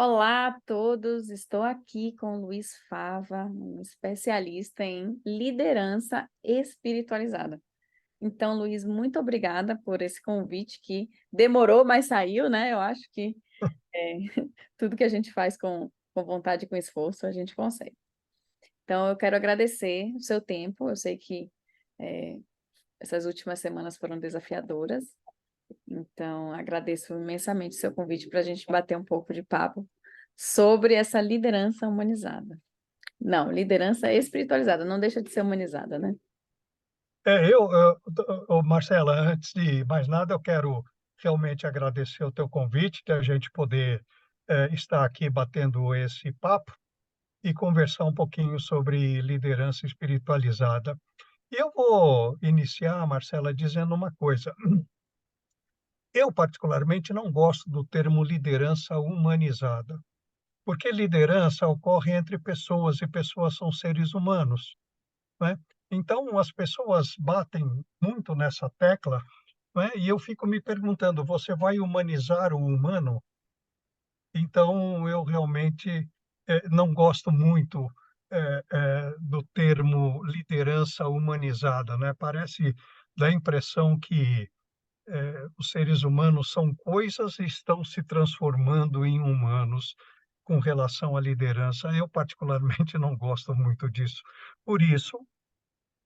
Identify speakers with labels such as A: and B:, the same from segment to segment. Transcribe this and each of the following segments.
A: Olá a todos, estou aqui com o Luiz Fava, um especialista em liderança espiritualizada. Então, Luiz, muito obrigada por esse convite que demorou, mas saiu, né? Eu acho que é, tudo que a gente faz com vontade e com esforço, a gente consegue. Então, eu quero agradecer o seu tempo. Eu sei que é, essas últimas semanas foram desafiadoras, então agradeço imensamente o seu convite para a gente bater um pouco de papo sobre essa liderança humanizada. Não, liderança espiritualizada, não deixa de ser humanizada, né?
B: Marcela, antes de mais nada, eu quero realmente agradecer o teu convite, de a gente poder, estar aqui batendo esse papo e conversar um pouquinho sobre liderança espiritualizada. E eu vou iniciar, Marcela, dizendo uma coisa. Eu, particularmente, não gosto do termo liderança humanizada, porque liderança ocorre entre pessoas e pessoas são seres humanos, né? Então, as pessoas batem muito nessa tecla, né, e eu fico me perguntando: "Você vai humanizar o humano?". Então eu realmente, não gosto muito, do termo liderança humanizada, né, parece dá a impressão que, os seres humanos são coisas e estão se transformando em humanos com relação à liderança. Eu particularmente não gosto muito disso. Por isso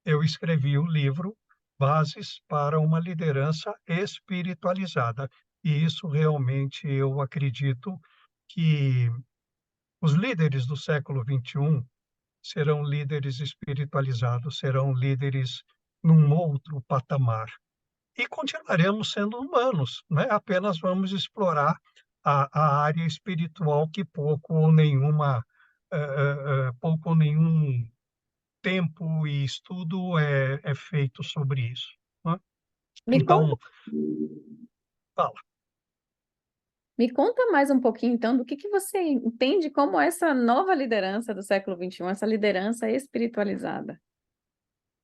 B: eu escrevi o livro Bases para uma Liderança Espiritualizada. E isso realmente eu acredito que os líderes do século XXI serão líderes espiritualizados, serão líderes num outro patamar. E continuaremos sendo humanos, né? Apenas vamos explorar a área espiritual que pouco ou nenhum tempo e estudo é feito sobre isso, né.
A: Me conta,
B: Então, fala.
A: me conta mais um pouquinho, então, do que você entende como essa nova liderança do século XXI, essa liderança espiritualizada.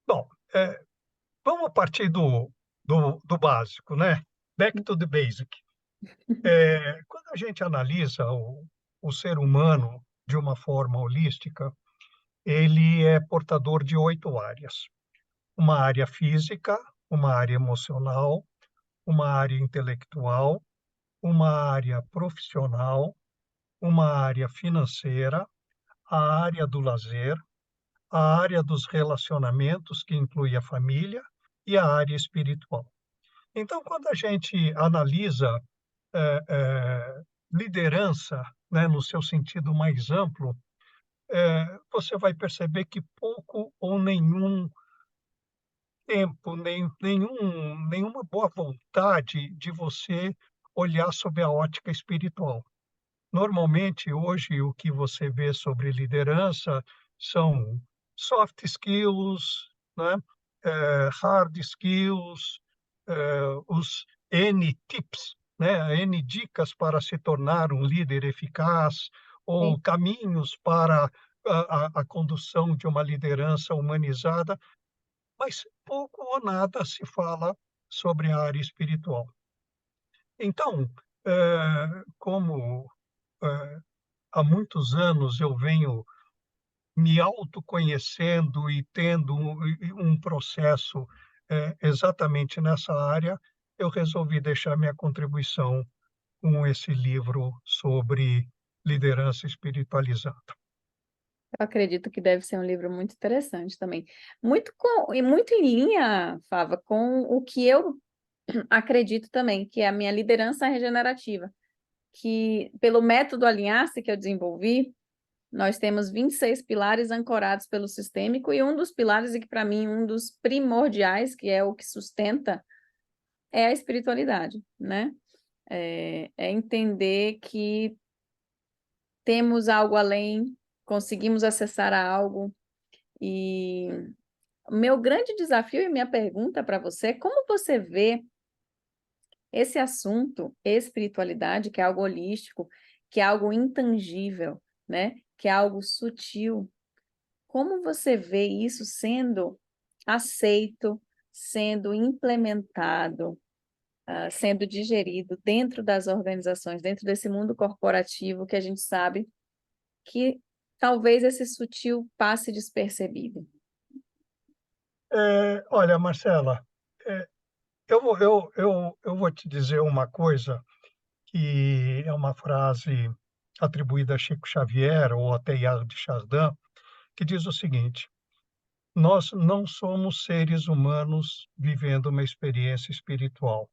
B: Bom, vamos partir do básico, né, back to the basic. Quando a gente analisa o ser humano de uma forma holística, ele é portador de 8 áreas. Uma área física, uma área emocional, uma área intelectual, uma área profissional, uma área financeira, a área do lazer, a área dos relacionamentos, que inclui a família, e a área espiritual. Então, quando a gente analisa liderança, né, no seu sentido mais amplo, você vai perceber que pouco ou nenhum tempo, nenhuma boa vontade de você olhar sob a ótica espiritual. Normalmente, hoje, o que você vê sobre liderança são soft skills, né, hard skills, os N tips, né, N dicas para se tornar um líder eficaz,
A: Sim.
B: ou caminhos para a condução de uma liderança humanizada, mas pouco ou nada se fala sobre a área espiritual. Então, como, eh, há muitos anos eu venho me autoconhecendo e tendo um processo, exatamente nessa área, eu resolvi deixar minha contribuição com esse livro sobre liderança espiritualizada.
A: Eu acredito que deve ser um livro muito interessante também. Muito em linha, Fava, com o que eu acredito também, que é a minha liderança regenerativa, que pelo método Alinhar-se que eu desenvolvi, nós temos 26 pilares ancorados pelo sistêmico, e um dos pilares, e que para mim um dos primordiais, que é o que sustenta, é a espiritualidade, né? É entender que temos algo além, conseguimos acessar a algo. E o meu grande desafio e minha pergunta para você é como você vê esse assunto, espiritualidade, que é algo holístico, que é algo intangível, né? Que é algo sutil. Como você vê isso sendo aceito, sendo implementado? sendo digerido dentro das organizações, dentro desse mundo corporativo que a gente sabe que talvez esse sutil passe despercebido.
B: Olha, Marcela, é, eu vou te dizer uma coisa que é uma frase atribuída a Chico Xavier ou a Teilhard de Chardin, que diz o seguinte: nós não somos seres humanos vivendo uma experiência espiritual.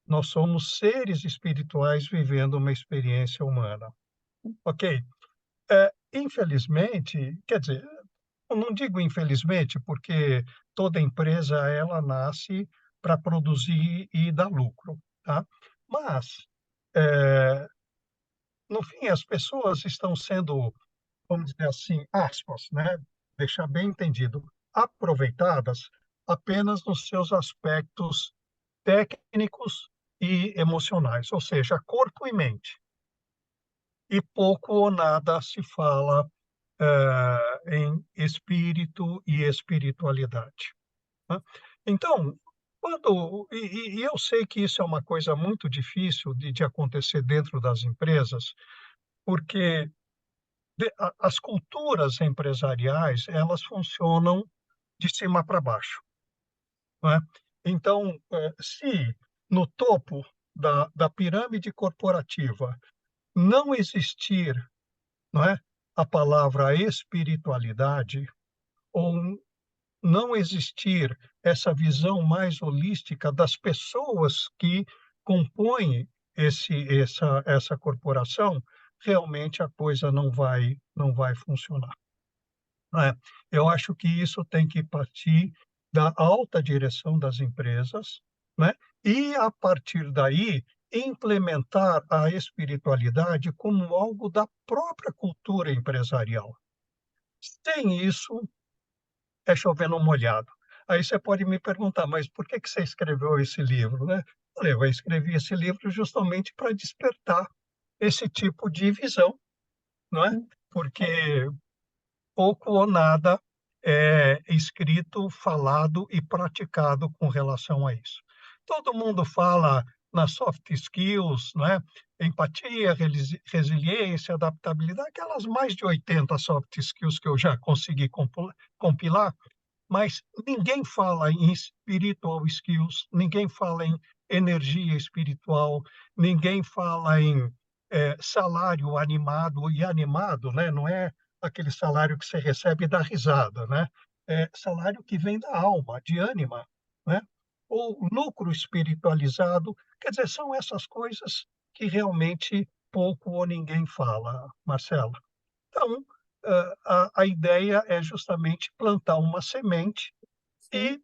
B: Nós somos seres espirituais vivendo uma experiência humana. Ok? Infelizmente, quer dizer, eu não digo infelizmente, porque toda empresa ela nasce para produzir e dar lucro, tá? Mas, no fim, as pessoas estão sendo, vamos dizer assim, aspas, né? Deixar bem entendido, aproveitadas apenas nos seus aspectos técnicos e emocionais, ou seja, corpo e mente. E pouco ou nada se fala em espírito e espiritualidade, né? Então, e eu sei que isso é uma coisa muito difícil de acontecer dentro das empresas, porque as culturas empresariais, elas funcionam de cima para baixo, não é? Então, se no topo da pirâmide corporativa não existir, não é, a palavra espiritualidade, ou não existir essa visão mais holística das pessoas que compõem essa corporação, realmente a coisa não vai funcionar, né? Eu acho que isso tem que partir da alta direção das empresas, né? E a partir daí implementar a espiritualidade como algo da própria cultura empresarial. Sem isso, é chover no molhado. Aí você pode me perguntar, mas por que que você escreveu esse livro, né? Olha, eu escrevi esse livro justamente para despertar esse tipo de visão, não é? Porque pouco ou nada é escrito, falado e praticado com relação a isso. Todo mundo fala nas soft skills, não é? Empatia, resiliência, adaptabilidade, aquelas mais de 80 soft skills que eu já consegui compilar, mas ninguém fala em spiritual skills, ninguém fala em energia espiritual, ninguém fala em salário animado e animado, né? Não é aquele salário que você recebe e dá risada, né? É salário que vem da alma, de ânima, né? Ou lucro espiritualizado, quer dizer, são essas coisas que realmente pouco ou ninguém fala, Marcela. Então, a ideia é justamente plantar uma semente
A: Sim,
B: e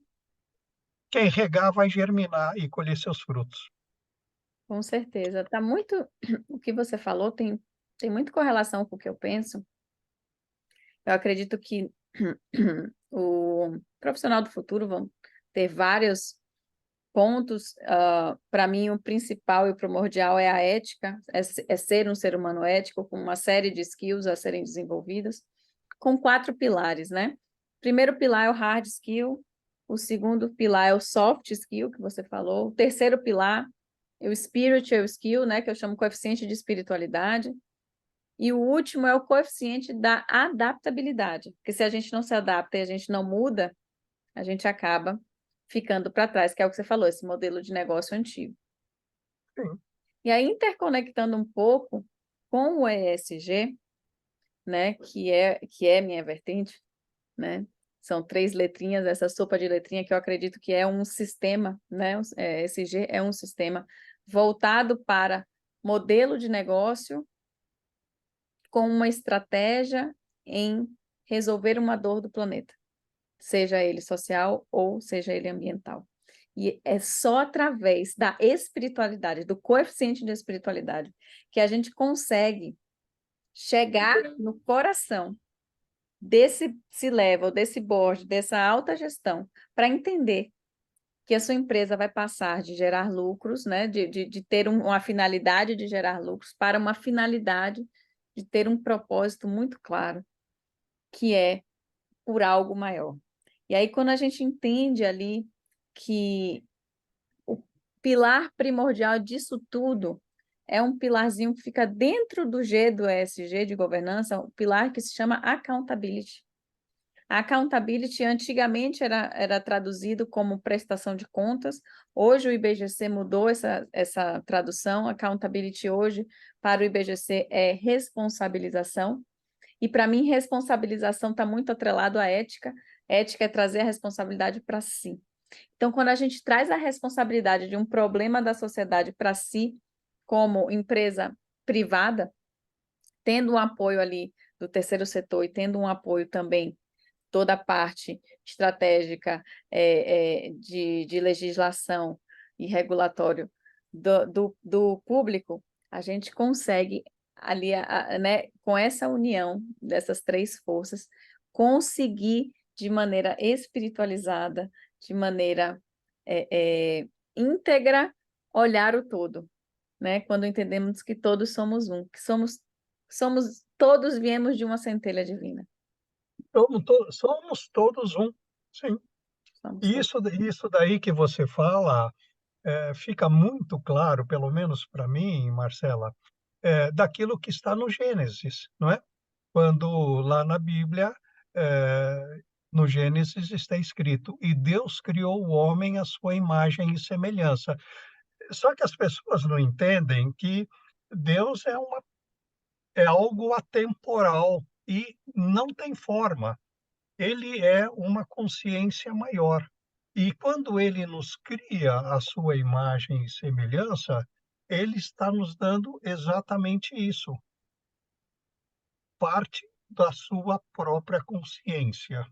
B: quem regar vai germinar e colher seus frutos.
A: com certeza. Tá muito, o que você falou tem muito correlação com o que eu penso. Eu acredito que o profissional do futuro vão ter vários pontos. Para mim, o principal e o primordial é a ética, é ser um ser humano ético, com uma série de skills a serem desenvolvidas, com 4 pilares, né? O primeiro pilar é o hard skill, o segundo pilar é o soft skill, que você falou, o terceiro pilar é o spiritual skill, né? Que eu chamo coeficiente de espiritualidade, e o último é o coeficiente da adaptabilidade, porque se a gente não se adapta e a gente não muda, a gente acaba ficando para trás, que é o que você falou, esse modelo de negócio antigo.
B: Sim,
A: E aí, interconectando um pouco com o ESG, né, que é minha vertente, né, são 3 letrinhas, essa sopa de letrinha que eu acredito que é um sistema, né, ESG é um sistema voltado para modelo de negócio com uma estratégia em resolver uma dor do planeta, seja ele social ou seja ele ambiental. E é só através da espiritualidade, do coeficiente de espiritualidade, que a gente consegue chegar no coração desse C-level, desse board, dessa alta gestão, para entender que a sua empresa vai passar de gerar lucros, né, de ter uma finalidade de gerar lucros, para uma finalidade de ter um propósito muito claro, que é por algo maior. E aí, quando a gente entende ali que pilar primordial disso tudo é um pilarzinho que fica dentro do G do ESG de governança, um pilar que se chama accountability. A accountability antigamente era traduzido como prestação de contas, hoje o IBGC mudou essa tradução, accountability hoje para o IBGC é responsabilização, e para mim responsabilização está muito atrelado à ética, ética é trazer a responsabilidade para si. Então, quando a gente traz a responsabilidade de um problema da sociedade para si, como empresa privada, tendo um apoio ali do terceiro setor e tendo um apoio também toda a parte estratégica de legislação e regulatório do público, a gente consegue ali, né, com essa união dessas três forças, conseguir de maneira espiritualizada, de maneira íntegra, olhar o todo, né? Quando entendemos que todos somos um, que todos viemos de uma centelha divina.
B: Somos todos um, sim.
A: Somos
B: E
A: todos.
B: isso daí que você fala, fica muito claro, pelo menos para mim, Marcela, daquilo que está no Gênesis, não é? Quando lá na Bíblia, no Gênesis está escrito: "E Deus criou o homem à sua imagem e semelhança". Só que as pessoas não entendem que Deus é algo atemporal e não tem forma. Ele é uma consciência maior. E quando ele nos cria a sua imagem e semelhança, ele está nos dando exatamente isso, parte da sua própria consciência,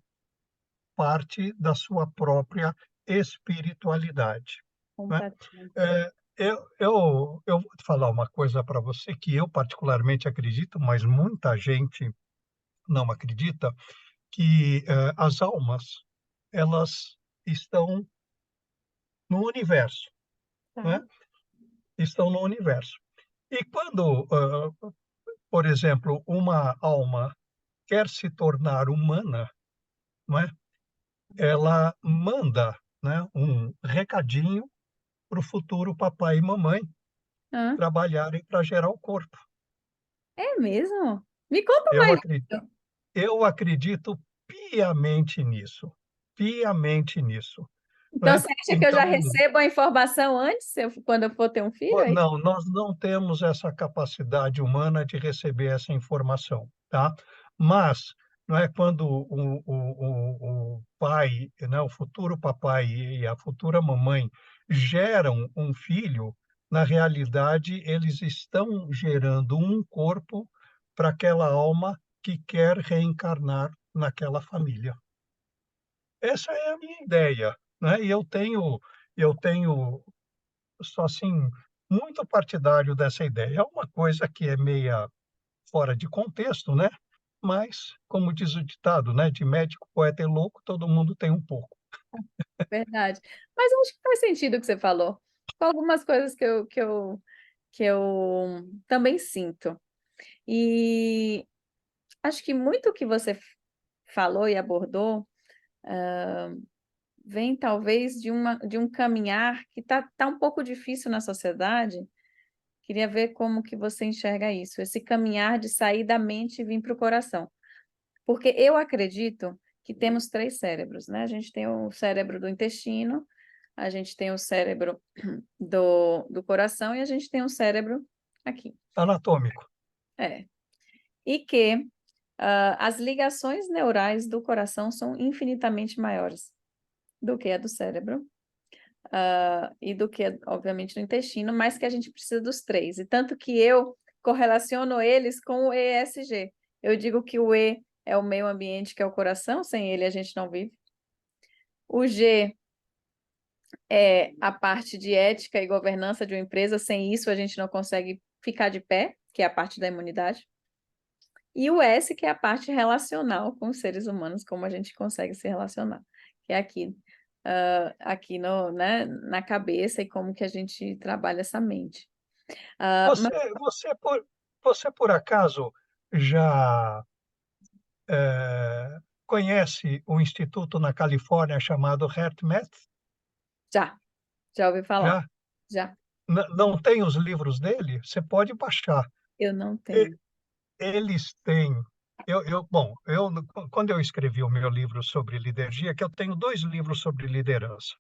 B: parte da sua própria espiritualidade, né.
A: Completamente.
B: Eu vou te falar uma coisa para você que eu particularmente acredito, mas muita gente não acredita, que, as almas, elas estão no universo,
A: Tá?
B: né, estão no universo. E quando, por exemplo, uma alma quer se tornar humana, não é, ela manda, né, um recadinho para o futuro papai e mamãe
A: Ah,
B: trabalharem para gerar o corpo.
A: é mesmo? Me conta
B: Eu
A: mais
B: acre
A: disso.
B: eu acredito piamente nisso,
A: Então,
B: né.
A: você acha que eu já
B: Então
A: recebo a informação antes, quando eu for ter um filho, é isso?
B: Não, nós não temos essa capacidade humana de receber essa informação, tá. Mas, não é, quando o pai, né, o futuro papai e a futura mamãe geram um filho, na realidade eles estão gerando um corpo para aquela alma que quer reencarnar naquela família. Essa é a minha ideia, né, e eu tenho sou, assim, muito partidário dessa ideia. É uma coisa que é meia fora de contexto, né, mas, como diz o ditado, né, de médico, poeta e louco, todo mundo tem um pouco.
A: Verdade. Mas eu acho que faz sentido o que você falou. Com algumas coisas que eu também sinto. E acho que muito o que você falou e abordou vem talvez de um caminhar que tá um pouco difícil na sociedade. Queria ver como que você enxerga isso, esse caminhar de sair da mente e vir para o coração. Porque eu acredito que temos três cérebros, né? A gente tem o cérebro do intestino, a gente tem o cérebro do coração e a gente tem o cérebro aqui.
B: Anatômico.
A: É. E que as ligações neurais do coração são infinitamente maiores do que a do cérebro, e do que, obviamente, no intestino, mas que a gente precisa dos três. E tanto que eu correlaciono eles com o ESG. Eu digo que o E é o meio ambiente, que é o coração, sem ele a gente não vive. O G é a parte de ética e governança de uma empresa, sem isso a gente não consegue ficar de pé, que é a parte da imunidade. E o S, que é a parte relacional com os seres humanos, como a gente consegue se relacionar, que é aqui no, né, na cabeça e como que a gente trabalha essa mente. Mas
B: Você você por você por acaso já, conhece o instituto na Califórnia chamado HeartMath?
A: já ouvi falar.
B: Já?
A: Já,
B: Não tem os livros dele? Você pode baixar.
A: eu não
B: E
A: tenho.
B: eles têm bom, quando eu escrevi o meu livro sobre lidergia, que eu tenho 2 livros sobre liderança.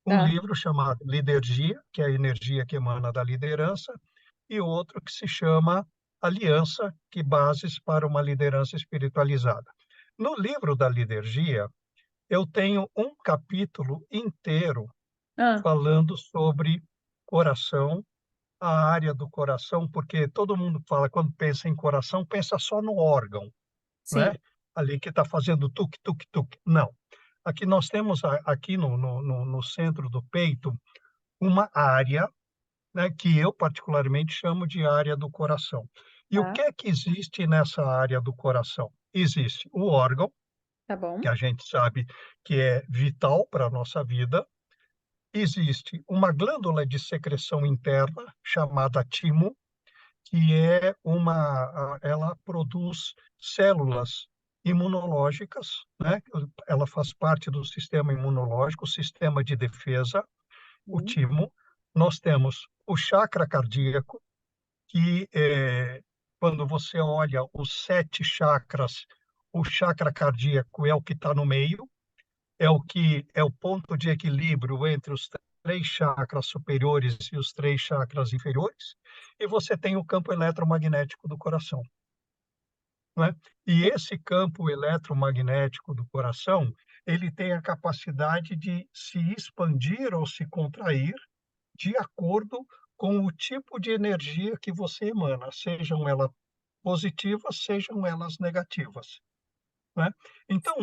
B: Um
A: Tá,
B: livro chamado Lidergia, que é a energia que emana da liderança, e outro que se chama Aliança, que bases para uma liderança espiritualizada. No livro da Lidergia, eu tenho um capítulo inteiro
A: ah,
B: falando sobre coração, a área do coração, porque todo mundo fala, quando pensa em coração, pensa só no órgão, não é?
A: sim,
B: Ali que está fazendo tuque, tuque, tuque. Não. Aqui nós temos, aqui no centro do peito, uma área, né, que eu particularmente chamo de área do coração. E o
A: tá,
B: que é que existe nessa área do coração? Existe o órgão,
A: tá bom.
B: que a gente sabe que é vital para a nossa vida. Existe uma glândula de secreção interna chamada timo, que ela produz células imunológicas, né? Ela faz parte do sistema imunológico, o sistema de defesa, o
A: Sim,
B: timo. Nós temos o chakra cardíaco, que quando você olha os 7 chakras, o chakra cardíaco é o que está no meio, é o que é o ponto de equilíbrio entre os 3 chakras superiores e os 3 chakras inferiores, e você tem o campo eletromagnético do coração, não é? E esse campo eletromagnético do coração, ele tem a capacidade de se expandir ou se contrair de acordo com o tipo de energia que você emana, sejam elas positivas, sejam elas negativas, né? Então,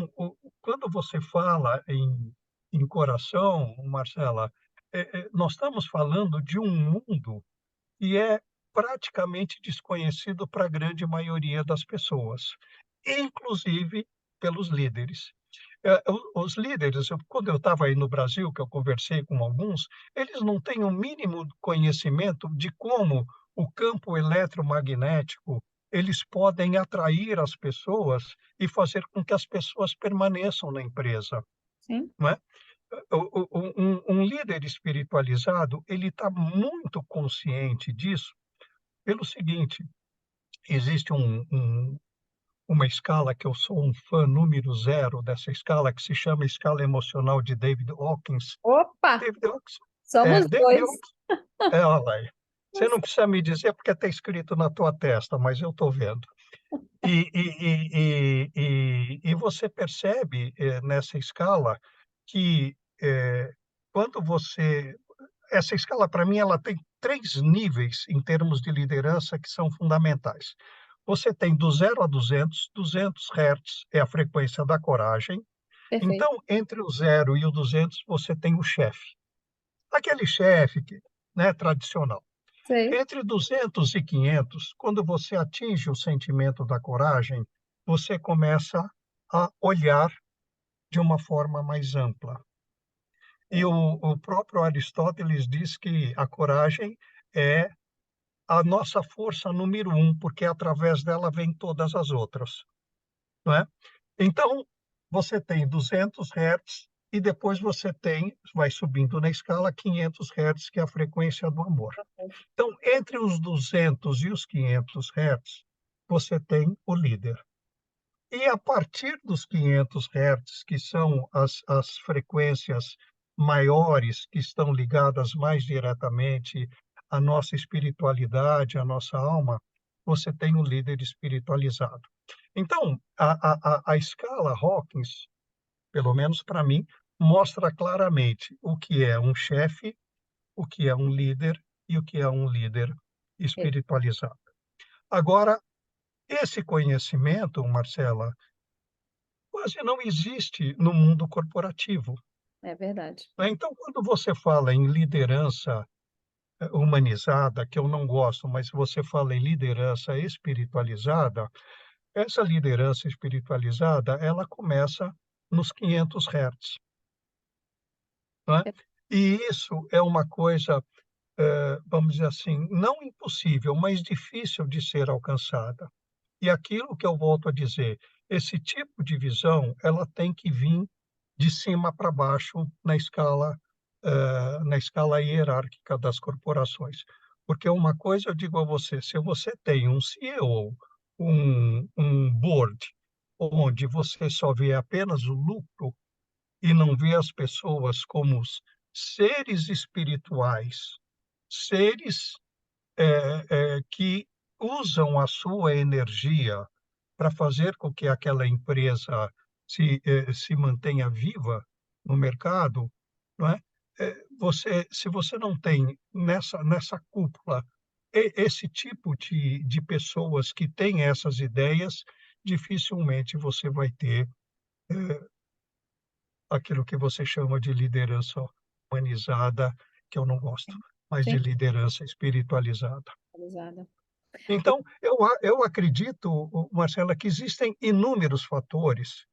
B: quando você fala em coração, Marcela, nós estamos falando de um mundo que é praticamente desconhecido para a grande maioria das pessoas, inclusive pelos líderes. Os líderes, quando eu estava aí no Brasil, que eu conversei com alguns, eles não têm o mínimo conhecimento de como o campo eletromagnético eles podem atrair as pessoas e fazer com que as pessoas permaneçam na empresa,
A: sim,
B: não é? Um líder espiritualizado, ele está muito consciente disso pelo seguinte: existe uma escala que eu sou um fã número 0 dessa escala, que se chama escala emocional de David Hawkins.
A: opa,
B: David Hawkins,
A: somos
B: David
A: dois.
B: Hawkins, olha lá, você não precisa me dizer porque está escrito na tua testa, mas eu estou vendo. E você percebe nessa escala que quando você. Essa escala, para mim, ela tem 3 níveis em termos de liderança que são fundamentais. Você tem do 0 a 200, 200 Hz é a frequência da coragem.
A: Perfeito,
B: Então, entre o 0 e o 200, você tem o chefe. Aquele chefe né, tradicional.
A: sei.
B: Entre 200 e 500, quando você atinge o sentimento da coragem, você começa a olhar de uma forma mais ampla. E o próprio Aristóteles diz que a coragem é a nossa força número 1, porque através dela vem todas as outras, não é? Então, você tem 200 Hz e depois você vai subindo na escala 500 Hz, que é a frequência do amor. Então, entre os 200 e os 500 Hz, você tem o líder. E a partir dos 500 Hz, que são as frequências maiores, que estão ligadas mais diretamente à nossa espiritualidade, à nossa alma, você tem um líder espiritualizado. Então, a escala Hawkins, pelo menos para mim, mostra claramente o que é um chefe, o que é um líder e o que é um líder
A: É,
B: espiritualizado. Agora, esse conhecimento, Marcela, quase não existe no mundo corporativo,
A: é verdade.
B: né? Então, quando você fala em liderança humanizada, que eu não gosto, mas você fala em liderança espiritualizada, essa liderança espiritualizada, ela começa nos 500 Hz, né?
A: É,
B: E isso é uma coisa, vamos dizer assim, não impossível, mas difícil de ser alcançada. E aquilo que eu volto a dizer, esse tipo de visão, ela tem que vir de cima para baixo na escala na escala hierárquica das corporações. Porque uma coisa eu digo a você, se você tem um CEO, um board, onde você só vê apenas o lucro e não vê as pessoas como os seres espirituais, seres que usam a sua energia para fazer com que aquela empresa se mantenha viva no mercado, não é? Se você não tem nessa cúpula esse tipo de pessoas que têm essas ideias, dificilmente você vai ter aquilo que você chama de liderança humanizada, que eu não gosto, mas de
A: Sim,
B: liderança espiritualizada.
A: atualizada. E
B: Então, eu acredito, Marcela, que existem inúmeros fatores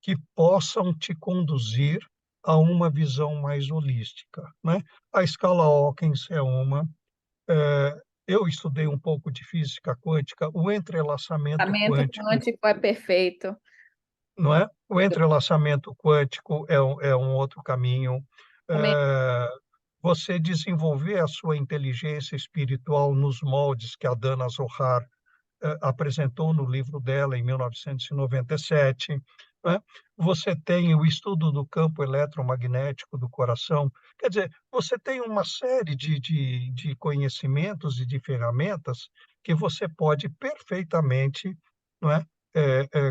B: que possam te conduzir a uma visão mais holística, né? A escala Hawkins é uma. Eu estudei um pouco de física quântica, o
A: o
B: entrelaçamento
A: pensamento
B: quântico,
A: quântico é perfeito.
B: não é? O entrelaçamento quântico é um outro caminho.
A: Também
B: Eh, Você desenvolver a sua inteligência espiritual nos moldes que a Dana Zohar apresentou no livro dela em 1997, né? Você tem o estudo do campo eletromagnético do coração, quer dizer, você tem uma série de conhecimentos e de ferramentas que você pode perfeitamente, não é,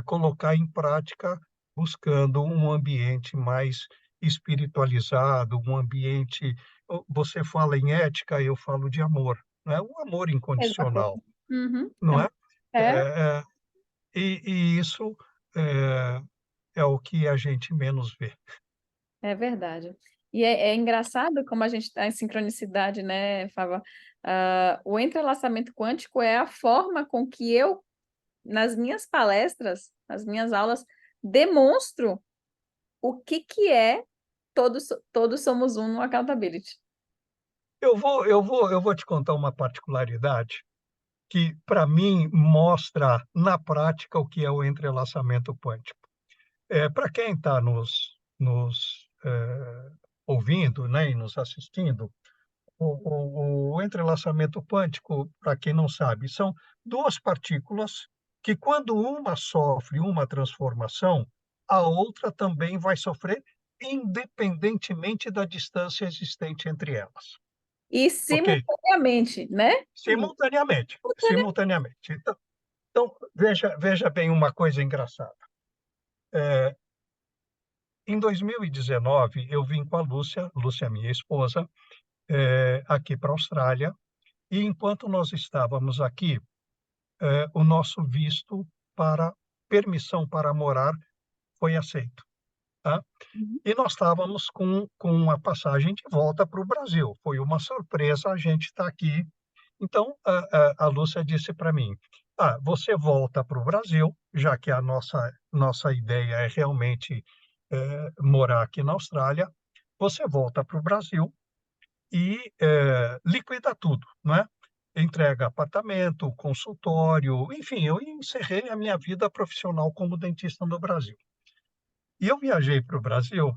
B: colocar em prática buscando um ambiente mais espiritualizado, um ambiente. Você fala em ética, eu falo de amor, não é? O amor incondicional,
A: exatamente. Uhum.
B: não é?
A: É,
B: É, e isso é, é o que a gente menos vê.
A: é verdade. E é engraçado como a gente está em sincronicidade, né, Fava? O entrelaçamento quântico é a forma com que eu, nas minhas palestras, nas minhas aulas, demonstro o que é todos somos um no accountability.
B: Eu vou te contar uma particularidade que, para mim, mostra na prática o que é o entrelaçamento quântico. Para quem está nos ouvindo, né, e nos assistindo, o entrelaçamento quântico, para quem não sabe, são duas partículas que, quando uma sofre uma transformação, a outra também vai sofrer, independentemente da distância existente entre elas.
A: E
B: Ok?
A: simultaneamente, né?
B: Simultaneamente. Simultaneamente. Então veja bem uma coisa engraçada. Em 2019, eu vim com a Lúcia, minha esposa, aqui para a Austrália, e enquanto nós estávamos aqui, o nosso visto para permissão para morar foi aceito, tá?
A: Uhum.
B: E nós estávamos com uma passagem de volta para o Brasil. Foi uma surpresa a gente estar aqui. Então, a Lúcia disse para mim: você volta para o Brasil, já que a nossa ideia é realmente morar aqui na Austrália. Você volta para o Brasil e liquida tudo, não é? Entrega apartamento, consultório, enfim, eu encerrei a minha vida profissional como dentista no Brasil. E eu viajei para o Brasil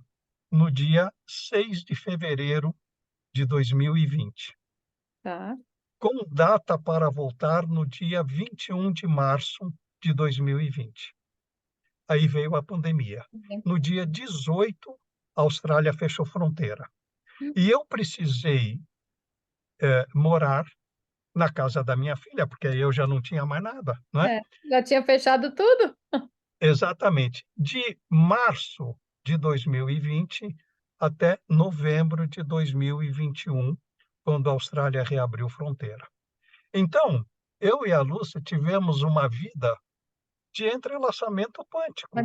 B: no dia 6 de fevereiro de 2020,
A: Tá.
B: com data para voltar no dia 21 de março de 2020. Aí veio a pandemia. No dia 18, a Austrália fechou fronteira. E eu precisei morar na casa da minha filha, porque aí eu já não tinha mais nada, não é?
A: É, já tinha fechado tudo?
B: Exatamente. De março de 2020 até novembro de 2021, quando a Austrália reabriu fronteira. Então, eu e a Lúcia tivemos uma vida de entrelaçamento quântico,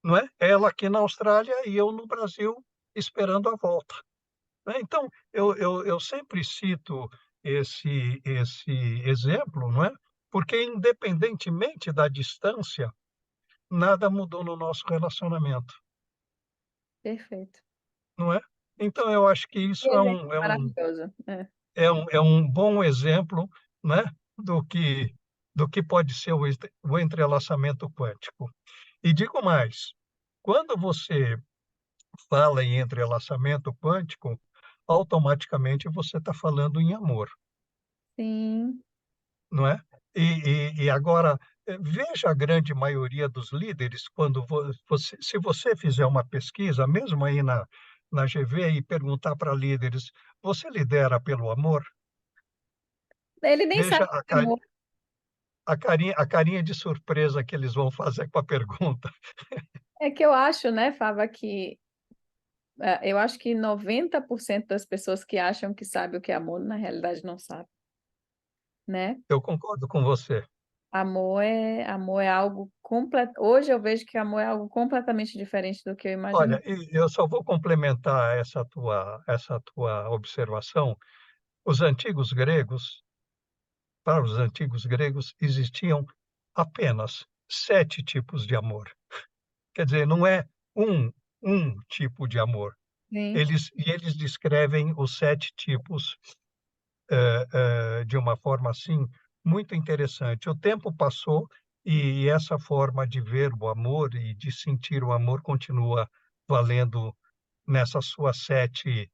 B: não é? Ela aqui na Austrália e eu no Brasil esperando a volta, né? Então, eu sempre cito esse exemplo, não é? Porque independentemente da distância, nada mudou no nosso relacionamento,
A: Perfeito.
B: não é? Então eu acho que
A: Que
B: isso
A: exemplo maravilhoso. É.
B: é um bom exemplo, né, do que pode ser o entrelaçamento quântico. E digo mais, quando você fala em entrelaçamento quântico, automaticamente você está falando em amor,
A: Sim.
B: não é? E agora, veja a grande maioria dos líderes, quando você, se você fizer uma pesquisa, mesmo aí na GV, e perguntar para líderes, você lidera pelo amor?
A: Ele nem
B: Veja
A: sabe que é amor.
B: a carinha de surpresa que eles vão fazer com a pergunta.
A: É que eu acho, né, Fava, que eu acho que 90% das pessoas que acham que sabe o que é amor, na realidade não sabe, né?
B: Eu concordo com você.
A: Amor é algo completo. Hoje eu vejo que amor é algo completamente diferente do que eu imaginei.
B: Olha, e eu só vou complementar essa tua observação. Os antigos gregos, para os antigos gregos, existiam apenas 7 tipos de amor. Quer dizer, não é um tipo de amor.
A: Sim,
B: Eles descrevem os 7 tipos, de uma forma, assim, muito interessante. O tempo passou e essa forma de ver o amor e de sentir o amor continua valendo nessas suas 7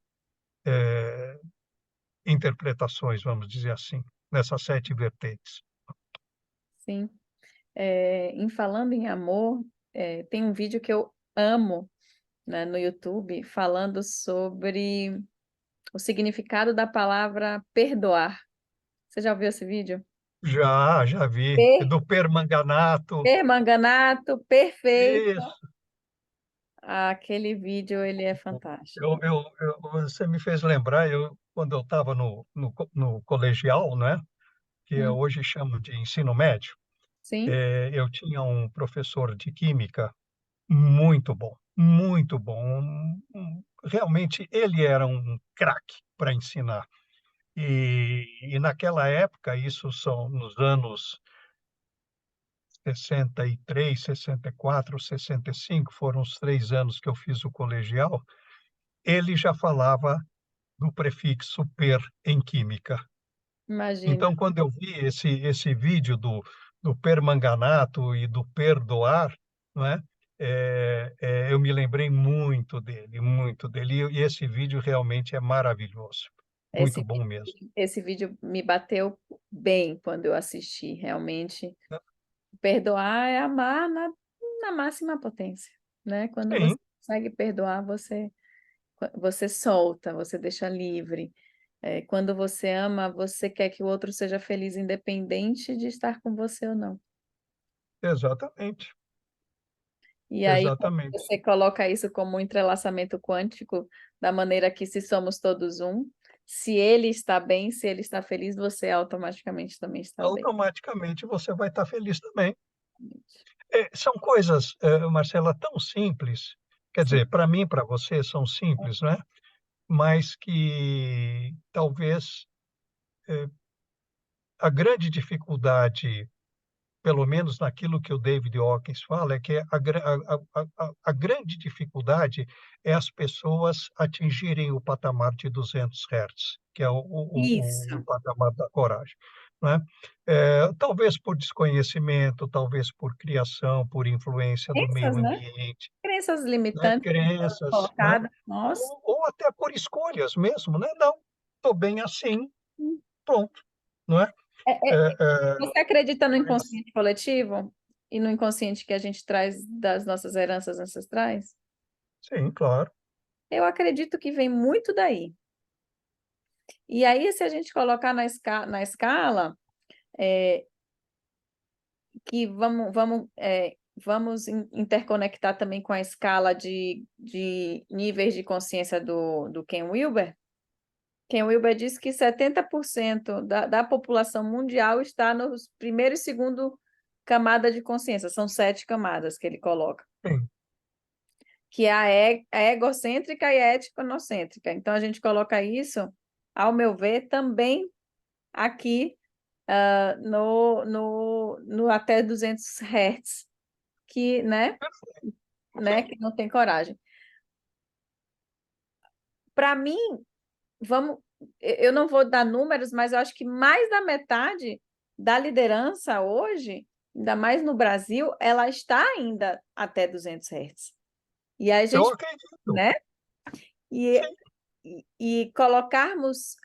B: interpretações, vamos dizer assim, nessas 7 vertentes.
A: sim. Em falando em amor, tem um vídeo que eu amo, né, no YouTube, falando sobre o significado da palavra perdoar. Você já ouviu esse vídeo?
B: Já vi. Do permanganato.
A: Permanganato, perfeito.
B: Isso.
A: Aquele vídeo, ele é fantástico.
B: Você me fez lembrar, quando eu estava no colegial, né, que eu
A: Hum,
B: hoje chamo de ensino médio,
A: sim,
B: eu tinha um professor de química muito bom, muito bom. Realmente, ele era um craque para ensinar. E naquela época, isso são nos anos 63, 64, 65, foram os 3 anos que eu fiz o colegial, ele já falava do prefixo "per" em química.
A: imagina.
B: Então, quando eu vi esse vídeo do permanganato e do perdoar, não é, eu me lembrei muito dele, muito dele. E esse vídeo realmente é maravilhoso, muito
A: Esse,
B: bom mesmo.
A: esse vídeo me bateu bem quando eu assisti, realmente. Perdoar é amar na máxima potência, né? Quando você
B: Sim,
A: consegue perdoar, você solta, você deixa livre. Quando você ama, você quer que o outro seja feliz, independente de estar com você ou não.
B: exatamente,
A: E aí, quando
B: exatamente.
A: você coloca isso como um entrelaçamento quântico, da maneira que se somos todos um, se ele está bem, se ele está feliz, você automaticamente também está bem.
B: Automaticamente você vai estar feliz também. São coisas, Marcela, tão simples, quer
A: Sim,
B: dizer, para mim e para você são simples, né, mas que talvez a grande dificuldade, pelo menos naquilo que o David Hawkins fala, é que a grande dificuldade é as pessoas atingirem o patamar de 200 hertz, que é o
A: isso.
B: patamar da coragem, né. Talvez por desconhecimento, talvez por criação, por influência do meio
A: Crenças, né?
B: ambiente,
A: Crenças
B: né,
A: limitantes
B: crenças, né,
A: colocadas. Nossa.
B: ou até por escolhas mesmo, né, "Não, estou bem assim, pronto", não é?
A: É, é,
B: Eh eh,
A: Você acredita no
B: mas
A: inconsciente coletivo e no inconsciente que a gente traz das nossas heranças ancestrais?
B: sim, claro.
A: Eu acredito que vem muito daí. E aí, se a gente colocar na escala, eh, que vamos interconectar também com a escala de níveis de consciência do Ken Wilber. Ken Wilber diz que 70% da população mundial está no primeiro e segundo camada de consciência, são 7 camadas que ele coloca,
B: Sim,
A: que é a egocêntrica e a ético-nocêntrica. Então, a gente coloca isso, ao meu ver, também aqui no até 200 Hz, que,
B: sim,
A: que não tem coragem. Para mim, vamos, eu não vou dar números, mas eu acho que mais da metade da liderança hoje, ainda mais no Brasil, ela está ainda até 200 Hz. E a
B: Eu
A: gente,
B: acredito.
A: né? E,
B: Sim,
A: e colocarmos,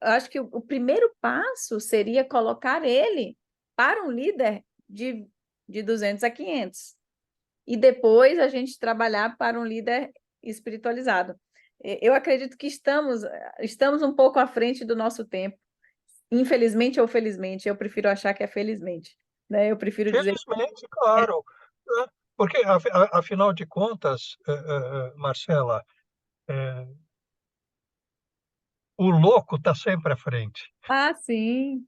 A: eu acho que o primeiro passo seria colocar ele para um líder de 200 a 500. E depois a gente trabalhar para um líder espiritualizado. Eu acredito que estamos um pouco à frente do nosso tempo. Infelizmente ou felizmente, eu prefiro achar que é felizmente, né? Eu prefiro dizer,
B: felizmente, claro. Né? Porque, afinal de contas, Marcela, eh, o louco está sempre à frente,
A: ah, sim.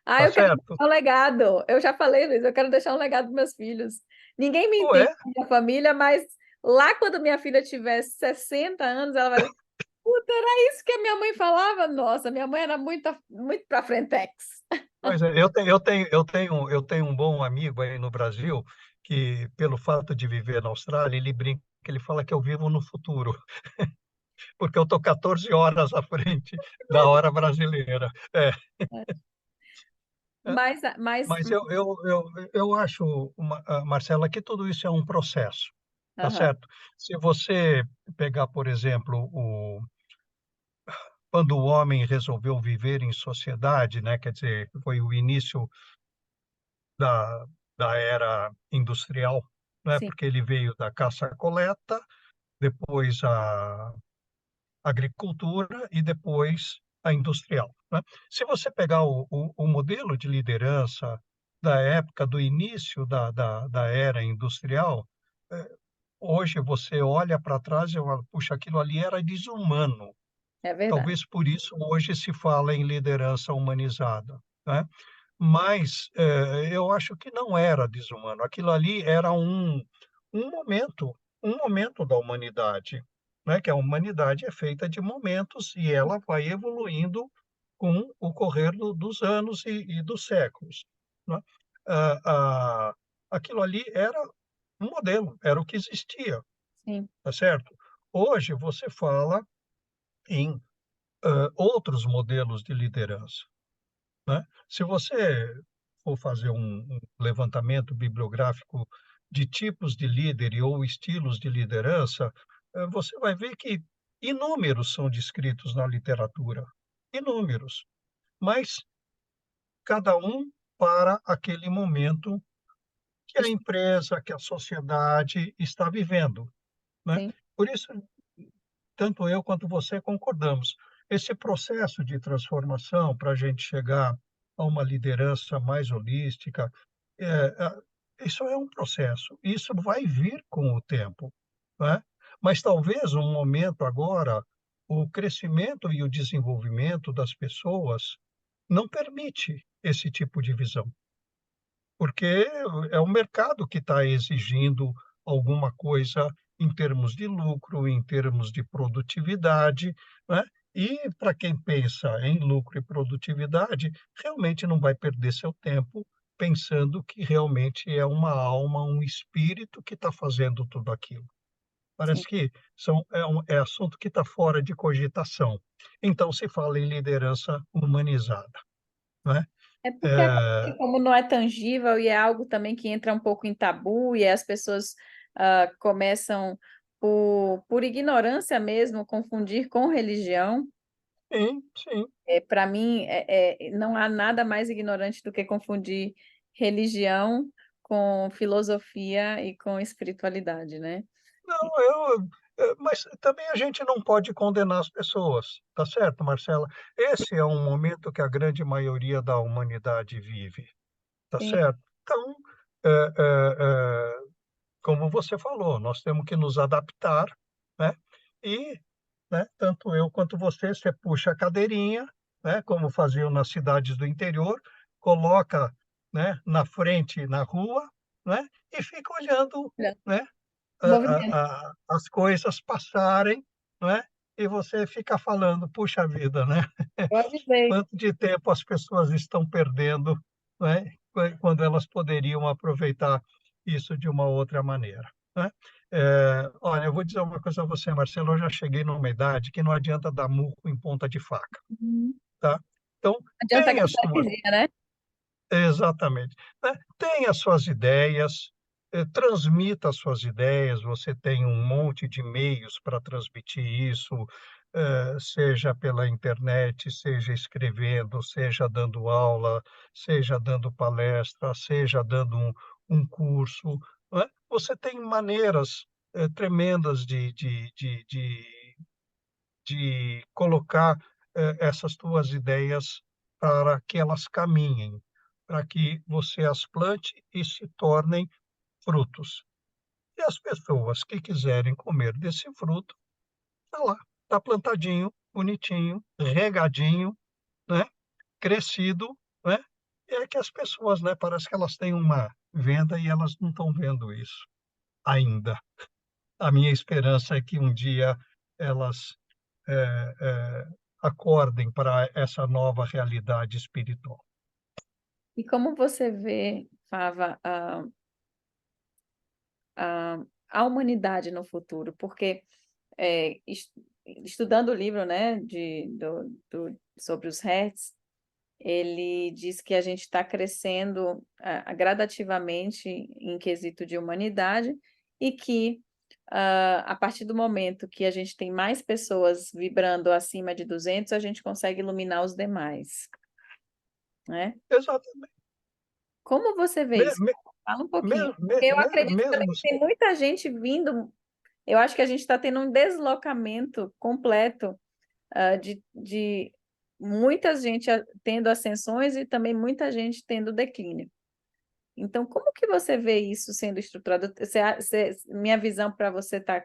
A: Ah,
B: tá
A: eu quero
B: certo?
A: deixar um legado. Eu já falei, Luiz, eu quero deixar um legado para meus filhos. Ninguém me
B: Ué,
A: entende na minha família, mas lá quando minha filha tiver 60 anos, ela vai dizer, puta, era isso que a minha mãe falava? Nossa, minha mãe era muito para frentex.
B: pois é, eu tenho um bom amigo aí no Brasil que, pelo fato de viver na Austrália, ele brinca, que ele fala que eu vivo no futuro, porque eu estou 14 horas à frente da hora brasileira. É, é.
A: Mas,
B: Mas eu acho, Marcela, que tudo isso é um processo, tá
A: aham,
B: certo? Se você pegar, por exemplo, quando o homem resolveu viver em sociedade, né, quer dizer, foi o início da, da era industrial, né,
A: sim,
B: porque ele veio da caça-coleta, depois a agricultura e depois a industrial, né? Se você pegar o modelo de liderança da época do início da era industrial, eh, hoje você olha para trás e fala, puxa, aquilo ali era desumano.
A: é verdade.
B: Talvez por isso hoje se fala em liderança humanizada, né? Mas, eu acho que não era desumano, aquilo ali era um momento da humanidade, né, que a humanidade é feita de momentos e ela vai evoluindo com o correr dos anos e dos séculos, né. Ah aquilo ali era um modelo, era o que existia,
A: Sim,
B: tá certo? Hoje você fala em, outros modelos de liderança, né. Se você for fazer um levantamento bibliográfico de tipos de líder ou estilos de liderança, você vai ver que inúmeros são descritos na literatura, inúmeros, mas cada um para aquele momento que a empresa, que a sociedade está vivendo, né.
A: sim,
B: Por isso, tanto eu quanto você concordamos. Esse processo de transformação para a gente chegar a uma liderança mais holística, isso é um processo, isso vai vir com o tempo, né? Mas talvez um momento agora, o crescimento e o desenvolvimento das pessoas não permite esse tipo de visão. Porque é o mercado que está exigindo alguma coisa em termos de lucro, em termos de produtividade, né. E para quem pensa em lucro e produtividade, realmente não vai perder seu tempo pensando que realmente é uma alma, um espírito que está fazendo tudo aquilo.
A: sim.
B: Parece que é assunto que está fora de cogitação. Então se fala em liderança humanizada, né.
A: É porque agora,
B: Eh,
A: como não é tangível e é algo também que entra um pouco em tabu e as pessoas começam por ignorância mesmo confundir com religião.
B: sim, sim.
A: Para mim, não há nada mais ignorante do que confundir religião com filosofia e com espiritualidade, né?
B: Não, mas também a gente não pode condenar as pessoas, tá certo, Marcela? Esse é um momento que a grande maioria da humanidade vive, tá
A: Sim,
B: certo? Então, eh eh eh, como você falou, nós temos que nos adaptar, né, e, né, tanto eu quanto você puxa a cadeirinha, né, como faziam nas cidades do interior, coloca, né, na frente, na rua, né, e fica olhando,
A: olha,
B: né,
A: movimento,
B: as coisas passarem, não é, e você fica falando: "Puxa vida, né,
A: eu avisei.
B: quanto de tempo as pessoas estão perdendo, não é, quando elas poderiam aproveitar isso de uma outra maneira", né. Olha, eu vou dizer uma coisa a você, Marcelo, eu já cheguei numa idade que não adianta dar murro em ponta de faca,
A: Uhum.
B: tá. Então,
A: Adianta
B: tem as
A: gastar
B: suas
A: energia, né?
B: exatamente, né, tem as suas ideias, transmita as suas ideias, você tem um monte de meios para transmitir isso, seja pela internet, seja escrevendo, seja dando aula, seja dando palestra, seja dando um curso, não é? Você tem maneiras, tremendas de colocar, essas tuas ideias para que elas caminhem, para que você as plante e se tornem frutos. E as pessoas que quiserem comer desse fruto, está lá, está plantadinho, bonitinho, regadinho, né, crescido, né. É que as pessoas, né, parece que elas têm uma venda e elas não estão vendo isso ainda. A minha esperança é que um dia elas, acordem para essa nova realidade espiritual.
A: E como você vê, Fava, a humanidade no futuro? Porque estudando o livro, né, sobre os Hertz, ele diz que a gente está crescendo gradativamente em quesito de humanidade e que a partir do momento que a gente tem mais pessoas vibrando acima de 200, a gente consegue iluminar os demais, né?
B: Exatamente.
A: Como você vê
B: Me
A: isso?
B: me
A: Fala um
B: me
A: pouquinho,
B: me
A: porque eu
B: me
A: acredito também
B: mesmo
A: que tem muita gente vindo. Eu acho que a gente está tendo um deslocamento completo de muita gente tendo ascensões e também muita gente tendo declínio. Então, como que você vê isso sendo estruturado? Minha visão para você tá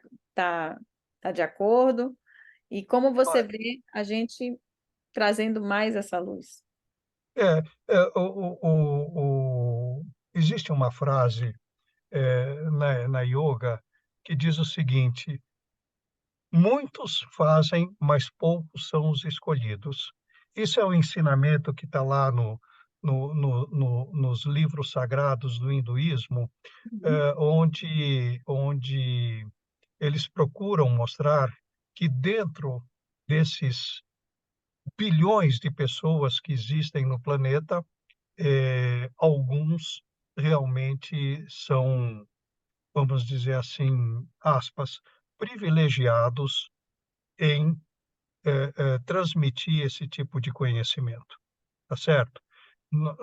A: de acordo? E como você
B: olha,
A: vê a gente trazendo mais essa luz?
B: é, existe uma frase, na yoga que diz o seguinte: "Muitos fazem, mas poucos são os escolhidos". Isso é o ensinamento que está lá nos livros sagrados do hinduísmo,
A: Uhum,
B: onde eles procuram mostrar que dentro desses bilhões de pessoas que existem no planeta, alguns realmente são, vamos dizer assim, aspas, privilegiados em, transmitir esse tipo de conhecimento, tá certo?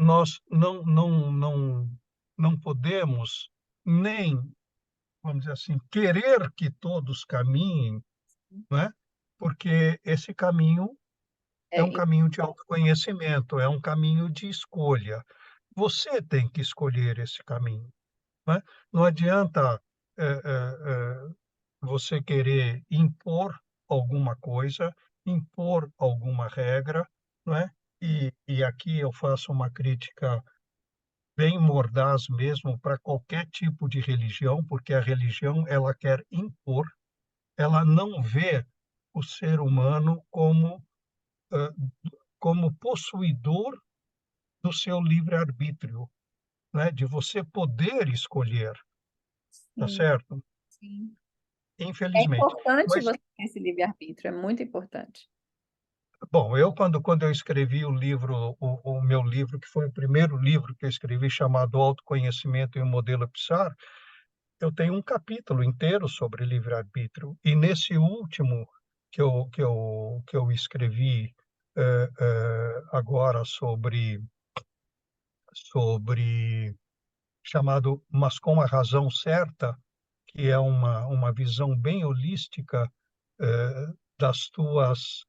B: Nós não podemos nem, vamos dizer assim, querer que todos caminhem, não é, porque esse caminho é um
A: é,
B: caminho de autoconhecimento, é um caminho de escolha. Você tem que escolher esse caminho, né. Não adianta, você querer impor alguma coisa, impor alguma regra, não é. E aqui eu faço uma crítica bem mordaz mesmo para qualquer tipo de religião, porque a religião ela quer impor, ela não vê o ser humano hã, como possuidor do seu livre-arbítrio, né, de você poder escolher, tá
A: sim,
B: certo?
A: sim. É
B: Infelizmente.
A: importante
B: Mas,
A: você ter esse livre-arbítrio, é muito importante.
B: bom, eu quando eu escrevi o livro, o meu livro, que foi o primeiro livro que eu escrevi, chamado Autoconhecimento e o Modelo Psar, eu tenho um capítulo inteiro sobre livre-arbítrio. E nesse último que eu escrevi, agora sobre chamado Mas com a Razão Certa, que é uma visão bem holística, das tuas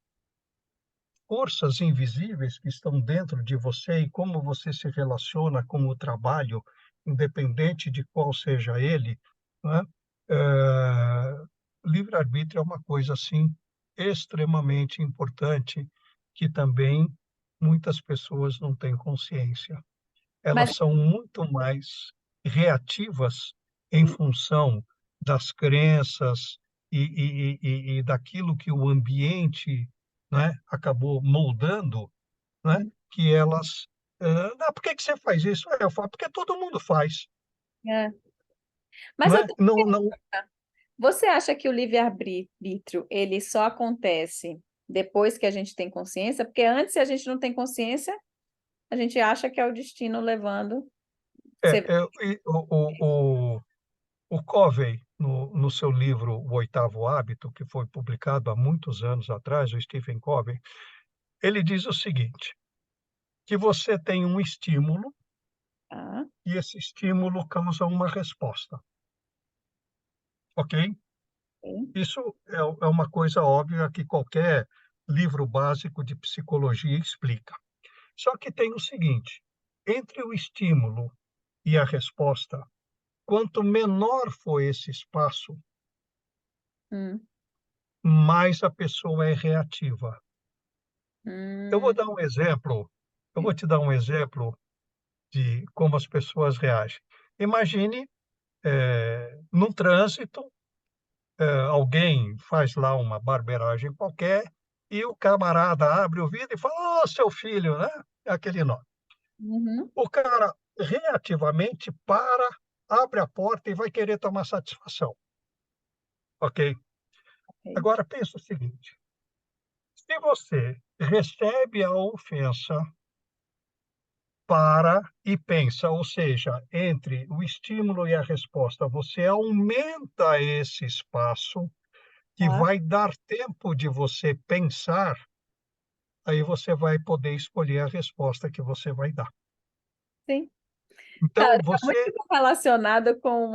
B: forças invisíveis que estão dentro de você e como você se relaciona com o trabalho, independente de qual seja ele, não é. Livre-arbítrio é uma coisa, assim, extremamente importante, que também muitas pessoas não têm consciência.
A: Mas
B: Elas são muito mais reativas em função das crenças e daquilo que o ambiente, né, acabou moldando, né, que elas, "Ah, por que que você faz isso?" Eu falo: "Porque todo mundo faz",
A: é. Mas
B: não
A: eu
B: é? Não
A: Você acha que o livre-arbítrio, ele só acontece depois que a gente tem consciência? Porque antes, se a gente não tem consciência, a gente acha que é o destino levando. Você...
B: E o Covey, no seu livro O Oitavo Hábito, que foi publicado há muitos anos atrás, o Stephen Covey, ele diz o seguinte, que você tem um estímulo
A: Ah,
B: e esse estímulo causa uma resposta, ok?
A: ok.
B: Isso é uma coisa óbvia que qualquer livro básico de psicologia explica. Só que tem o seguinte, entre o estímulo e a resposta, quanto menor for esse espaço,
A: Hum,
B: mais a pessoa é reativa. Eu vou
A: hum,
B: dar um exemplo, eu vou te dar um exemplo de como as pessoas reagem. Imagine, num trânsito, alguém faz lá uma barbeiragem qualquer e o camarada abre o vidro e fala: "Ô, seu filho", né, é aquele nome.
A: uhum,
B: O cara reativamente para, abre a porta e vai querer tomar satisfação, ok?
A: ok.
B: Agora pensa o seguinte, se você recebe a ofensa, para e pensa, ou seja, entre o estímulo e a resposta, você aumenta esse espaço que
A: Tá,
B: vai dar tempo de você pensar, aí você vai poder escolher a resposta que você vai dar.
A: sim. Tá,
B: Então
A: tá muito
B: você
A: relacionado com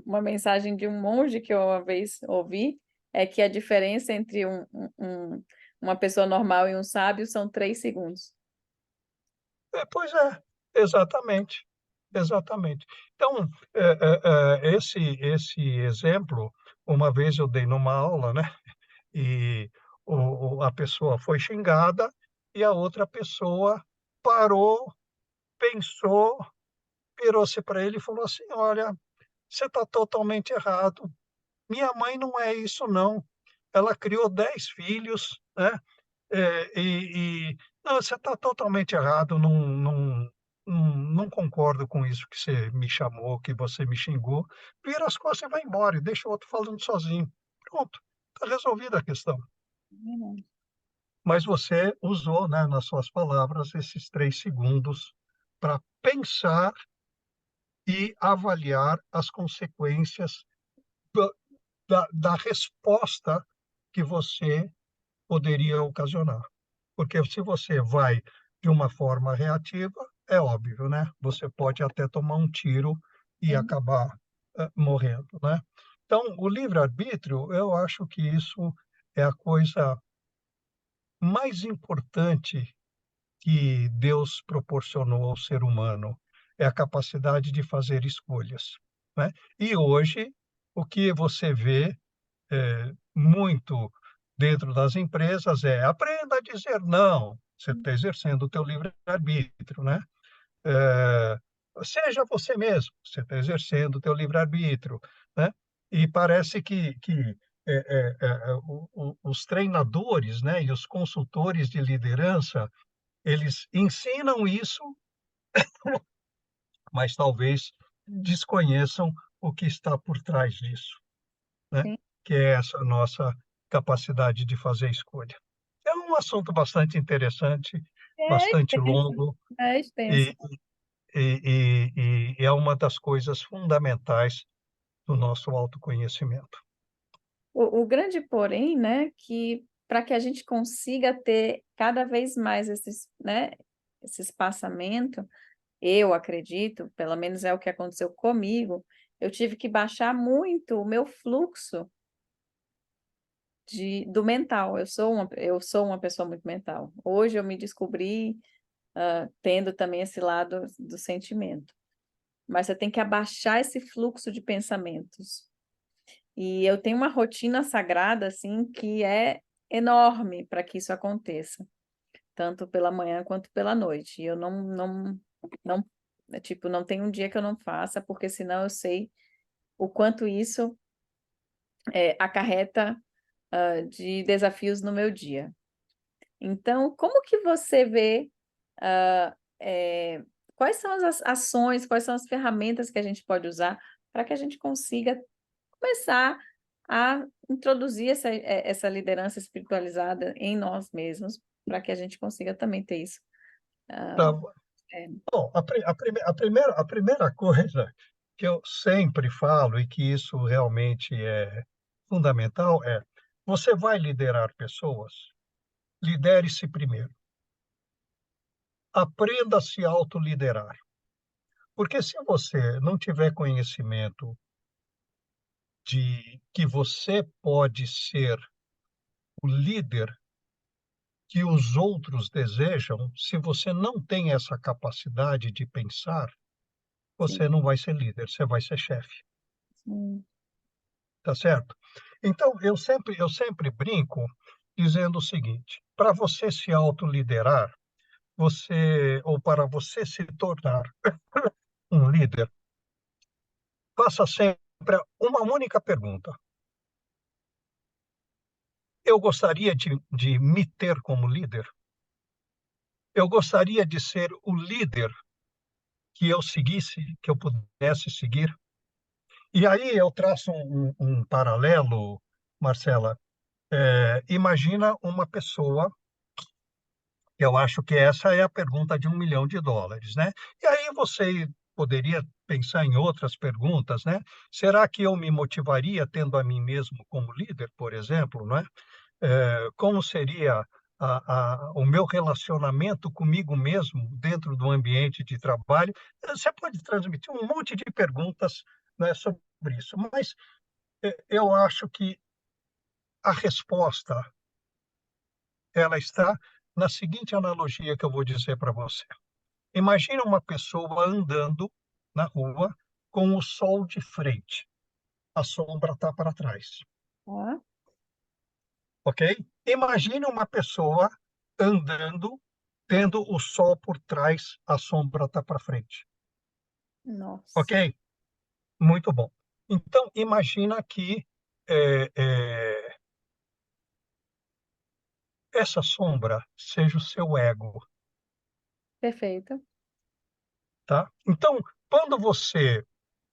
A: uma mensagem de um monge que eu uma vez ouvi, é que a diferença entre uma pessoa normal e um sábio são 3 segundos.
B: pois é, exatamente, exatamente. Então, esse exemplo, uma vez eu dei numa aula, né, e a pessoa foi xingada e a outra pessoa parou, pensou, virou-se para ele e falou assim: "Olha, você está totalmente errado. Minha mãe não é isso não. Ela criou 10 filhos, né, não, você está totalmente errado, não concordo com isso que você me chamou, que você me xingou. Vira as costas e vai embora e deixa o outro falando sozinho. Pronto, está resolvida a questão".
A: Verdade.
B: Mas você usou, né, nas suas palavras, esses 3 segundos para pensar e avaliar as consequências da da resposta que você poderia ocasionar. Porque se você vai de uma forma reativa, é óbvio, né, você pode até tomar um tiro e
A: Sim,
B: acabar, morrendo, né. Então, o livre-arbítrio, eu acho que isso é a coisa mais importante que Deus proporcionou ao ser humano, é a capacidade de fazer escolhas, né. E hoje, o que você vê, muito dentro das empresas é: "Aprenda a dizer não", você está exercendo o teu livre-arbítrio, né. Eh, "Seja você mesmo", você está exercendo o teu livre-arbítrio, né. E parece que, os treinadores, né, e os consultores de liderança, eles ensinam isso, mas talvez desconheçam o que está por trás disso, né,
A: sim.
B: que é essa nossa capacidade de fazer escolha. É um assunto bastante interessante,
A: É
B: bastante
A: extenso,
B: longo
A: é extenso.
B: e é uma das coisas fundamentais do nosso autoconhecimento.
A: O grande porém, né, que para que a gente consiga ter cada vez mais né, esse espaçamento, eu acredito, pelo menos é o que aconteceu comigo, eu tive que baixar muito o meu fluxo do mental. Eu sou uma pessoa muito mental. Hoje eu me descobri, tendo também esse lado do sentimento. Mas você tem que abaixar esse fluxo de pensamentos. E eu tenho uma rotina sagrada, assim, que é enorme para que isso aconteça, tanto pela manhã quanto pela noite. E eu não, tipo, não tem um dia que eu não faça, porque senão eu sei o quanto isso acarreta de desafios no meu dia. Então, como que você vê, ah, eh, quais são as ações, quais são as ferramentas que a gente pode usar para que a gente consiga começar a introduzir essa liderança espiritualizada em nós mesmos, para que a gente consiga também ter isso.
B: Tá,
A: É,
B: Bom, a primeira coisa que eu sempre falo e que isso realmente é fundamental é: você vai liderar pessoas, lidere-se primeiro. Aprenda a se autoliderar. Porque se você não tiver conhecimento de que você pode ser o líder que os outros desejam, se você não tem essa capacidade de pensar,
A: sim,
B: você não vai ser líder, você vai ser chefe,
A: sim.
B: tá certo? Então, eu sempre brinco dizendo o seguinte: para você se autoliderar, ou para você se tornar um líder, faça sempre uma única pergunta: eu gostaria de me ter como líder? Eu gostaria de ser o líder que eu seguisse, que eu pudesse seguir? E aí eu traço um paralelo, Marcela. Imagina uma pessoa, eu acho que essa é a pergunta de US$ 1 milhão, né? E aí você poderia pensar em outras perguntas, né? Será que eu me motivaria tendo a mim mesmo como líder, por exemplo, não é? Como seria o meu relacionamento comigo mesmo dentro do ambiente de trabalho? Você pode transmitir um monte de perguntas, né, sobre isso, mas eu acho que a resposta ela está na seguinte analogia que eu vou dizer para você. Imagina uma pessoa andando na rua com o sol de frente, a sombra está para trás,
A: Tá?
B: ok? Imagine uma pessoa andando, tendo o sol por trás, a sombra está para frente,
A: Nossa,
B: ok? Muito bom. Então, imagina que é, é, essa sombra seja o seu ego,
A: perfeito.
B: tá? Então, quando você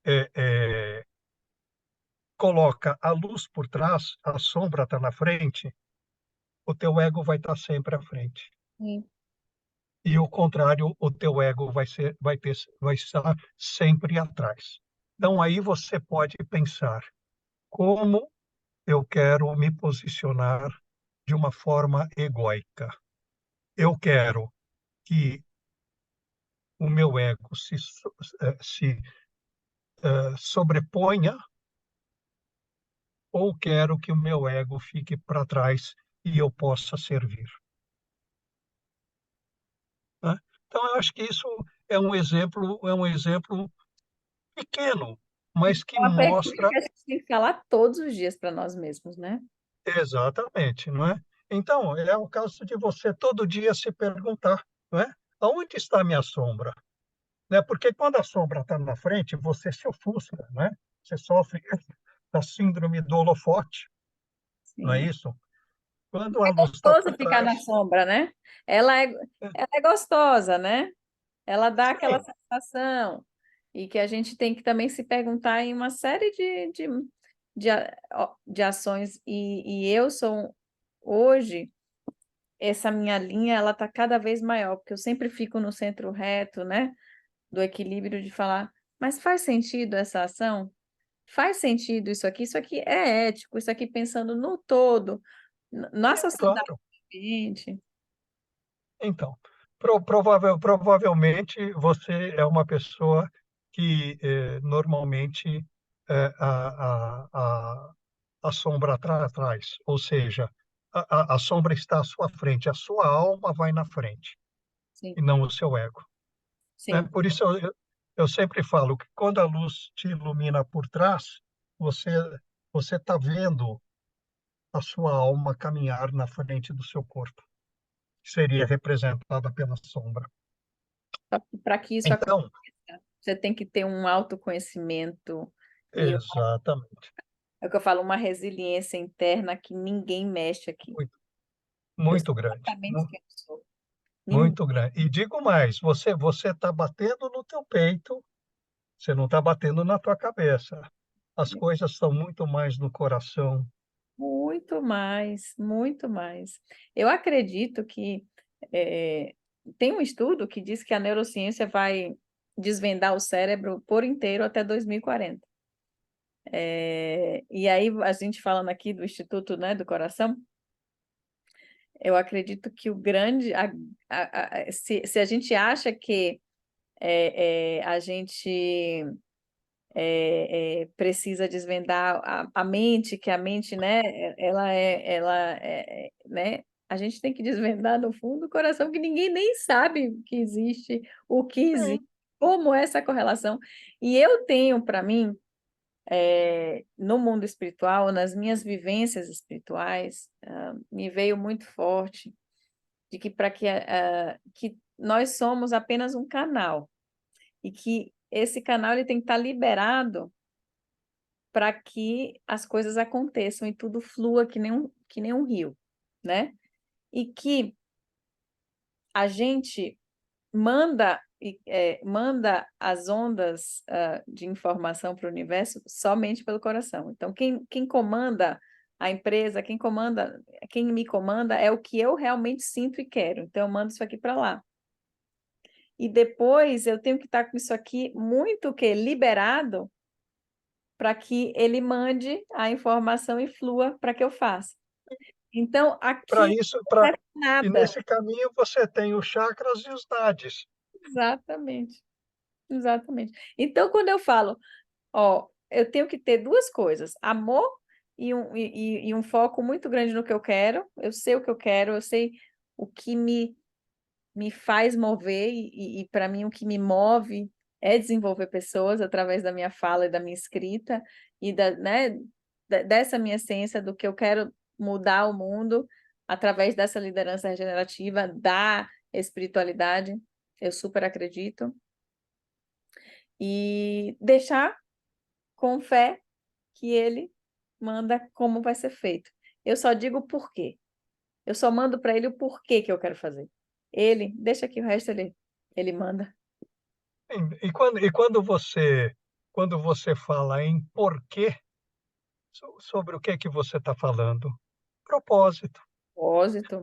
B: é, é, coloca a luz por trás, a sombra está na frente, o teu ego vai estar sempre à frente.
A: Sim.
B: E o contrário, o teu ego vai estar sempre atrás. Então
A: Não.
B: aí você pode pensar como eu quero me posicionar de uma forma egóica. Eu quero que o meu ego se sobreponha ou quero que o meu ego fique para trás e eu possa servir, né? Então eu acho que isso é um exemplo pequeno, mas que
A: É uma pergunta
B: mostra
A: que a gente tem que falar todos os dias para nós mesmos, né?
B: exatamente, não é? Então, é o caso de você todo dia se perguntar, não é? Aonde está a minha sombra? Né? Porque quando a sombra está na frente, você se ofusca, não é? Você sofre da síndrome do holofote, não é
A: Sim.
B: isso? Quando a luz está
A: Gostoso
B: por
A: ficar na
B: trás,
A: sombra, né? Ela é,
B: é,
A: ela é gostosa, né? Ela dá aquela
B: sim,
A: sensação. E que a gente tem que também se perguntar em uma série de ações. E eu sou, hoje, essa minha linha, ela está cada vez maior, porque eu sempre fico no centro reto, né? Do equilíbrio de falar, mas faz sentido essa ação? Faz sentido isso aqui? Isso aqui é ético, isso aqui pensando no todo, na
B: sim,
A: sociedade,
B: claro.
A: gente.
B: Então, provavelmente você é uma pessoa que normalmente a sombra atrás, ou seja, a sombra está à sua frente, a sua alma vai na frente
A: Sim,
B: e não o seu ego, né?
A: sim.
B: Por isso eu sempre falo que quando a luz te ilumina por trás, você você está vendo a sua alma caminhar na frente do seu corpo, que seria representada pela sombra.
A: Para que isso aconteça,
B: Então,
A: você tem que ter um autoconhecimento e
B: exatamente.
A: é o que eu falo, uma resiliência interna que ninguém mexe aqui.
B: Muito,
A: Eu sei
B: muito grande,
A: exatamente quem eu sou. Ninguém.
B: muito grande. E digo mais, você está batendo no teu peito, você não está batendo na tua cabeça. As coisas são muito mais no coração.
A: Muito mais, muito mais. Eu acredito que tem um estudo que diz que a neurociência vai desvendar o cérebro por inteiro até 2040. E aí, a gente falando aqui do Instituto, né, do Coração, eu acredito que o grande... se a gente acha que a gente precisa desvendar a mente, que a mente, né, né, a gente tem que desvendar no fundo o coração, que ninguém nem sabe que existe, o que existe,
B: Sim,
A: como é essa correlação. E eu tenho para mim, no mundo espiritual, nas minhas vivências espirituais, me veio muito forte de que para que nós somos apenas um canal e que esse canal ele tem que estar liberado para que as coisas aconteçam e tudo flua que nem um rio, né? E que a gente manda as ondas de informação para o universo somente pelo coração. Então, quem comanda a empresa, quem me comanda é o que eu realmente sinto e quero. Então, eu mando isso aqui para lá. E depois eu tenho que estar com isso aqui muito o quê? Liberado para que ele mande a informação e flua para que eu faça. Então,
B: para
A: aqui
B: isso,
A: não
B: para
A: é
B: e
A: nada.
B: nesse caminho você tem os chakras e os nadis.
A: Exatamente, exatamente. Então, quando eu falo, ó, eu tenho que ter duas coisas, amor e um foco muito grande no que eu quero, eu sei o que eu quero, eu sei o que me faz mover, e para mim o que me move é desenvolver pessoas através da minha fala e da minha escrita, e né, dessa minha essência do que eu quero mudar o mundo através dessa liderança regenerativa, da espiritualidade, eu super acredito, e deixar com fé que ele manda como vai ser feito. Eu só digo o porquê. Eu só mando para ele o porquê que eu quero fazer. Ele, deixa que o resto ele manda.
B: Quando você fala em porquê, sobre o que é que você está falando? Propósito,
A: Propósito.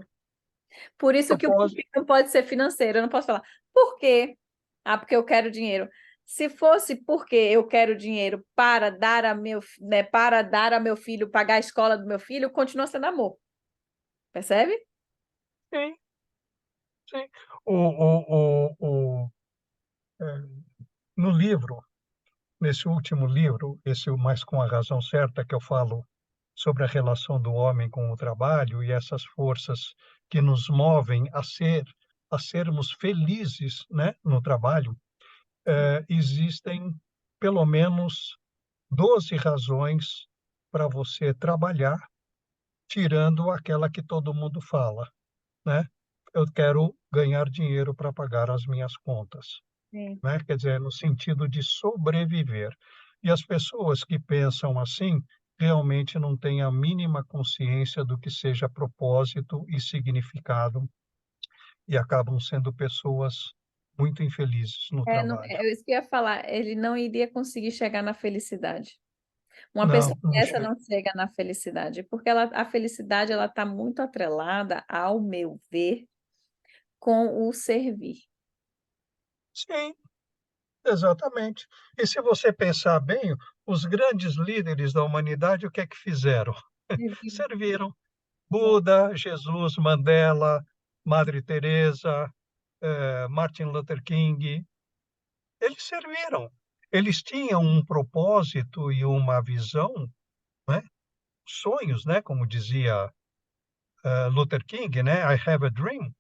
A: Por isso que o porquê
B: propósito.
A: não pode ser financeiro. Eu não posso falar, por quê? Ah, porque eu quero dinheiro. Se fosse porque eu quero dinheiro para dar para dar a meu filho, pagar a escola do meu filho, continua sendo amor. Percebe?
B: Sim, sim. Eh, no livro, nesse último livro, esse o Mais com a Razão Certa, que eu falo sobre a relação do homem com o trabalho e essas forças que nos movem a sermos felizes, né, no trabalho,
A: Sim.
B: existem pelo menos 12 razões para você trabalhar, tirando aquela que todo mundo fala, né? Eu quero ganhar dinheiro para pagar as minhas contas,
A: Sim.
B: né? Quer dizer, no sentido de sobreviver. E as pessoas que pensam assim realmente não têm a mínima consciência do que seja propósito e significado e acabam sendo pessoas muito infelizes no trabalho.
A: É isso que eu ia falar. Ele não iria conseguir chegar na felicidade. Uma pessoa
B: Não, não
A: dessa
B: chega.
A: não chega na felicidade, porque a felicidade ela está muito atrelada, ao meu ver, com o servir.
B: Sim, exatamente. E se você pensar bem, os grandes líderes da humanidade, o que é que fizeram?
A: Servir.
B: Serviram. Buda, Jesus, Mandela, Madre Teresa, Martin Luther King, eles serviram. Eles tinham um propósito e uma visão, né? Sonhos, né? Como dizia Luther King, né? I have a dream.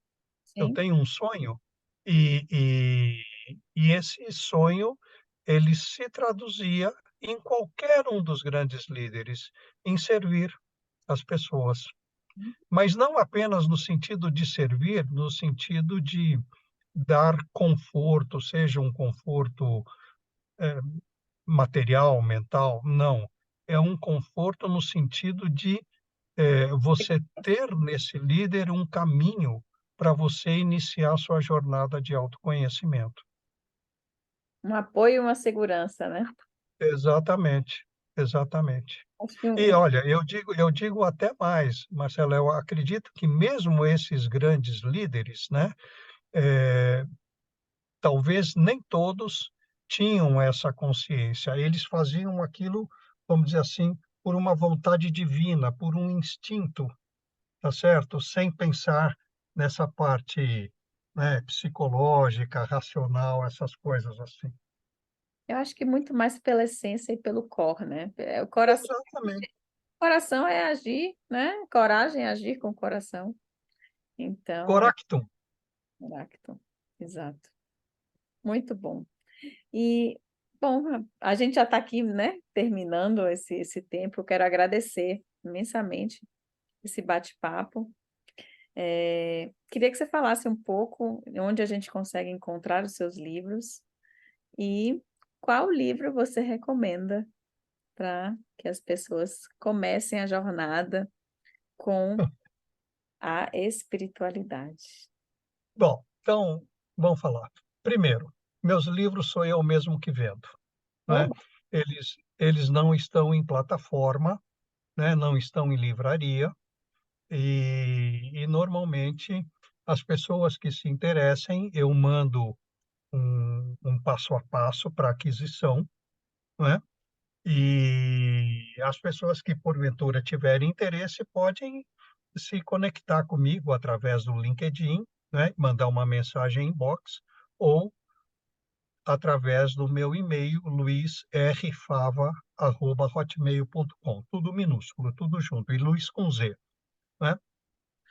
B: Eu
A: Sim.
B: tenho um sonho. E, e, e esse sonho ele se traduzia em qualquer um dos grandes líderes, em servir as pessoas. Mas não apenas no sentido de servir, no sentido de dar conforto, seja um conforto eh, material, mental, não. É um conforto no sentido de você ter nesse líder um caminho para você iniciar sua jornada de autoconhecimento.
A: Um apoio e uma segurança, né?
B: Exatamente, exatamente.
A: Acho que
B: E olha, eu digo até mais, Marcelo, eu acredito que mesmo esses grandes líderes, né, talvez nem todos tinham essa consciência. Eles faziam aquilo, vamos dizer assim, por uma vontade divina, por um instinto, tá certo? Sem pensar nessa parte, né, psicológica, racional, essas coisas assim.
A: Eu acho que muito mais pela essência e pelo core, né?
B: Exatamente.
A: Coração é agir, né? Coragem é agir com o coração. Então,
B: Coractum.
A: Heráclito, exato. Muito bom. E, bom, a gente já está aqui, né? Terminando esse tempo. Eu quero agradecer imensamente esse bate-papo. Queria que você falasse um pouco onde a gente consegue encontrar os seus livros e qual livro você recomenda para que as pessoas comecem a jornada com a espiritualidade.
B: Bom, então, vamos falar. Primeiro, meus livros sou eu mesmo que vendo, né?
A: Oba!
B: Eles não estão em plataforma, né? Não estão em livraria e normalmente as pessoas que se interessem, eu mando um passo a passo para aquisição, né? E as pessoas que porventura tiverem interesse podem se conectar comigo através do LinkedIn, né? Mandar uma mensagem inbox ou através do meu e-mail luizrfava@hotmail.com, tudo minúsculo, tudo junto, e Luiz com Z, né?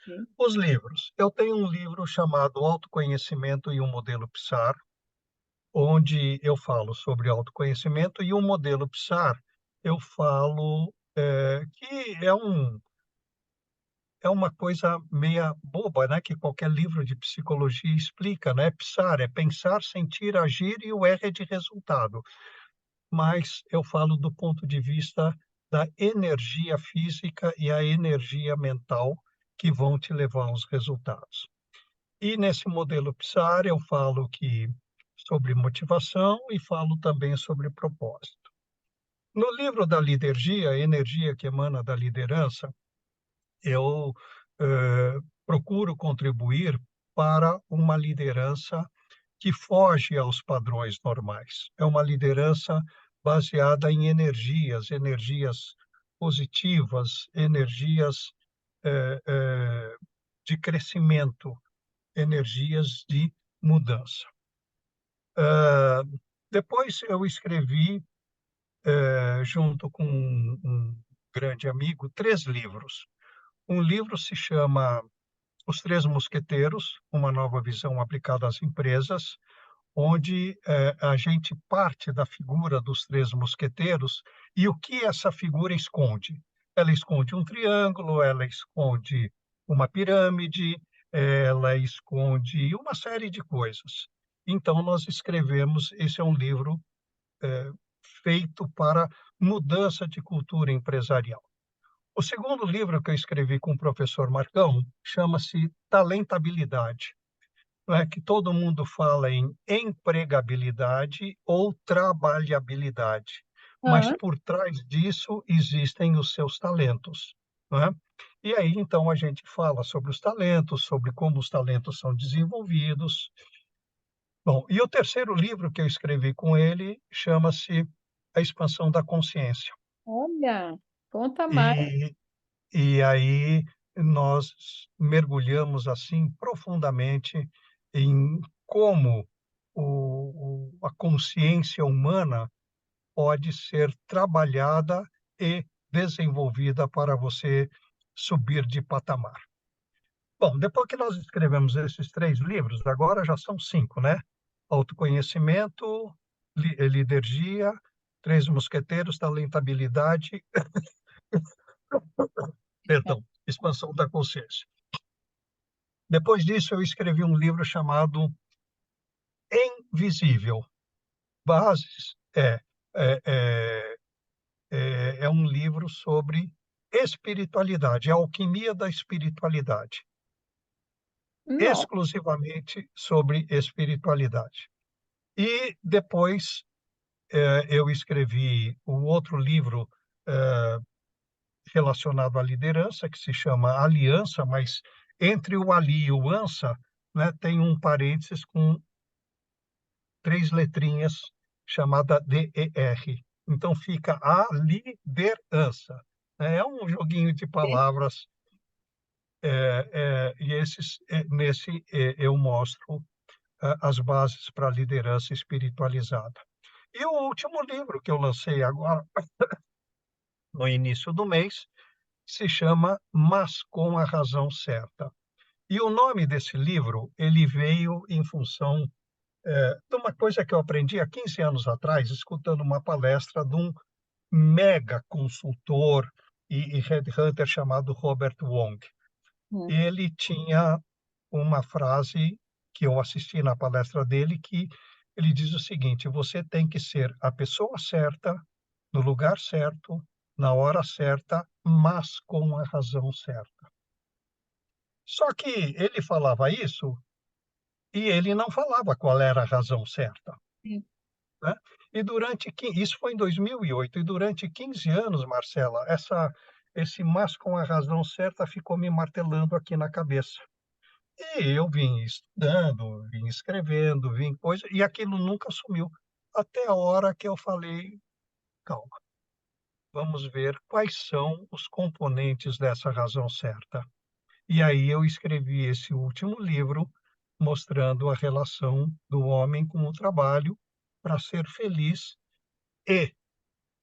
A: Sim.
B: Os livros. Eu tenho um livro chamado Autoconhecimento e o Modelo PSAR, onde eu falo sobre autoconhecimento, e o modelo PSAR eu falo, que é uma coisa meia boba, né, que qualquer livro de psicologia explica, né? PSAR é pensar, sentir, agir, e o R é de resultado. Mas eu falo do ponto de vista da energia física e a energia mental que vão te levar aos resultados. E nesse modelo PSAR eu falo que sobre motivação e falo também sobre propósito. No livro da Lidergia, a energia que emana da liderança, eu procuro contribuir para uma liderança que foge aos padrões normais. É uma liderança baseada em energias, energias positivas, energias de crescimento, energias de mudança. Depois eu escrevi, junto com um grande amigo, 3 livros. Um livro se chama Os Três Mosqueteiros, uma nova visão aplicada às empresas, onde a gente parte da figura dos três mosqueteiros e o que essa figura esconde. Ela esconde um triângulo, ela esconde uma pirâmide, ela esconde uma série de coisas. Então, nós escrevemos, esse é um livro feito para mudança de cultura empresarial. O segundo livro que eu escrevi com o professor Marcão chama-se Talentabilidade. Não é que todo mundo fala em empregabilidade ou trabalhabilidade, mas
A: Ah,
B: por trás disso existem os seus talentos, não é? E aí, então, a gente fala sobre os talentos, sobre como os talentos são desenvolvidos. Bom, e o terceiro livro que eu escrevi com ele chama-se A Expansão da Consciência.
A: olha, conta mais.
B: E E aí nós mergulhamos, assim, profundamente em como a consciência humana pode ser trabalhada e desenvolvida para você subir de patamar. Bom, depois que nós escrevemos esses 3 livros, agora já são 5, né? Autoconhecimento, Lidergia, Três Mosqueteiros, Talentabilidade, perdão, Expansão da Consciência. Depois disso, eu escrevi um livro chamado Invisível. Bases é, é, é um livro sobre espiritualidade, a alquimia da espiritualidade,
A: Nossa,
B: exclusivamente sobre espiritualidade. E depois eu escrevi um outro livro relacionado à liderança, que se chama Aliança, mas entre o Ali e o Ansa, né, tem um parênteses com 3 letrinhas chamada DER. Então fica a liderança. É um joguinho de palavras, e nesse eu mostro as bases para a liderança espiritualizada. E o último livro que eu lancei agora, no início do mês, se chama Mas com a Razão Certa. E o nome desse livro, ele veio em função de uma coisa que eu aprendi há 15 anos atrás, escutando uma palestra de um mega consultor e headhunter chamado Robert Wong.
A: Hum,
B: Ele tinha uma frase que eu assisti na palestra dele, que ele diz o seguinte: você tem que ser a pessoa certa, no lugar certo, na hora certa, mas com a razão certa. Só que ele falava isso e ele não falava qual era a razão certa,
A: sim.
B: né? E isso foi em 2008, e durante 15 anos, Marcela, esse mas com a razão certa ficou me martelando aqui na cabeça. E eu vim estudando, vim escrevendo, vim coisa, e aquilo nunca sumiu. Até a hora que eu falei, calma, vamos ver quais são os componentes dessa razão certa. E aí eu escrevi esse último livro, mostrando a relação do homem com o trabalho para ser feliz e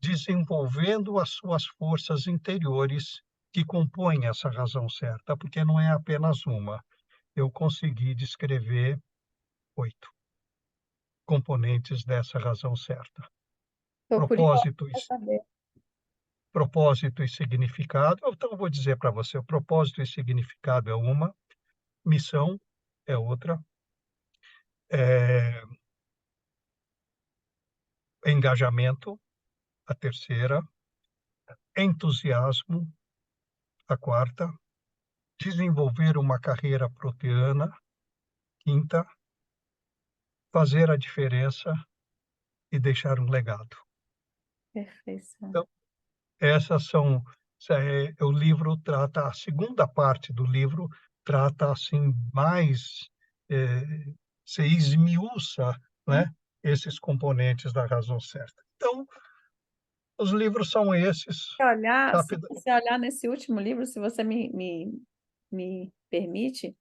B: desenvolvendo as suas forças interiores que compõem essa razão certa, porque não é apenas uma. Eu consegui descrever 8 componentes dessa razão certa.
A: Estou curiosa
B: Propósito e,
A: para saber.
B: propósito e significado. Então, eu vou dizer para você: o propósito e significado é uma, missão é outra, é, engajamento, a terceira, entusiasmo, a quarta, desenvolver uma carreira proteana, quinta, fazer a diferença e deixar um legado.
A: Perfeição.
B: Então, essas são, o livro trata, a segunda parte do livro trata assim mais, se esmiuça,
A: Hum.
B: né, esses componentes da razão certa. Então, os livros são esses,
A: Se
B: rápido.
A: você olhar nesse último livro, se você me permite,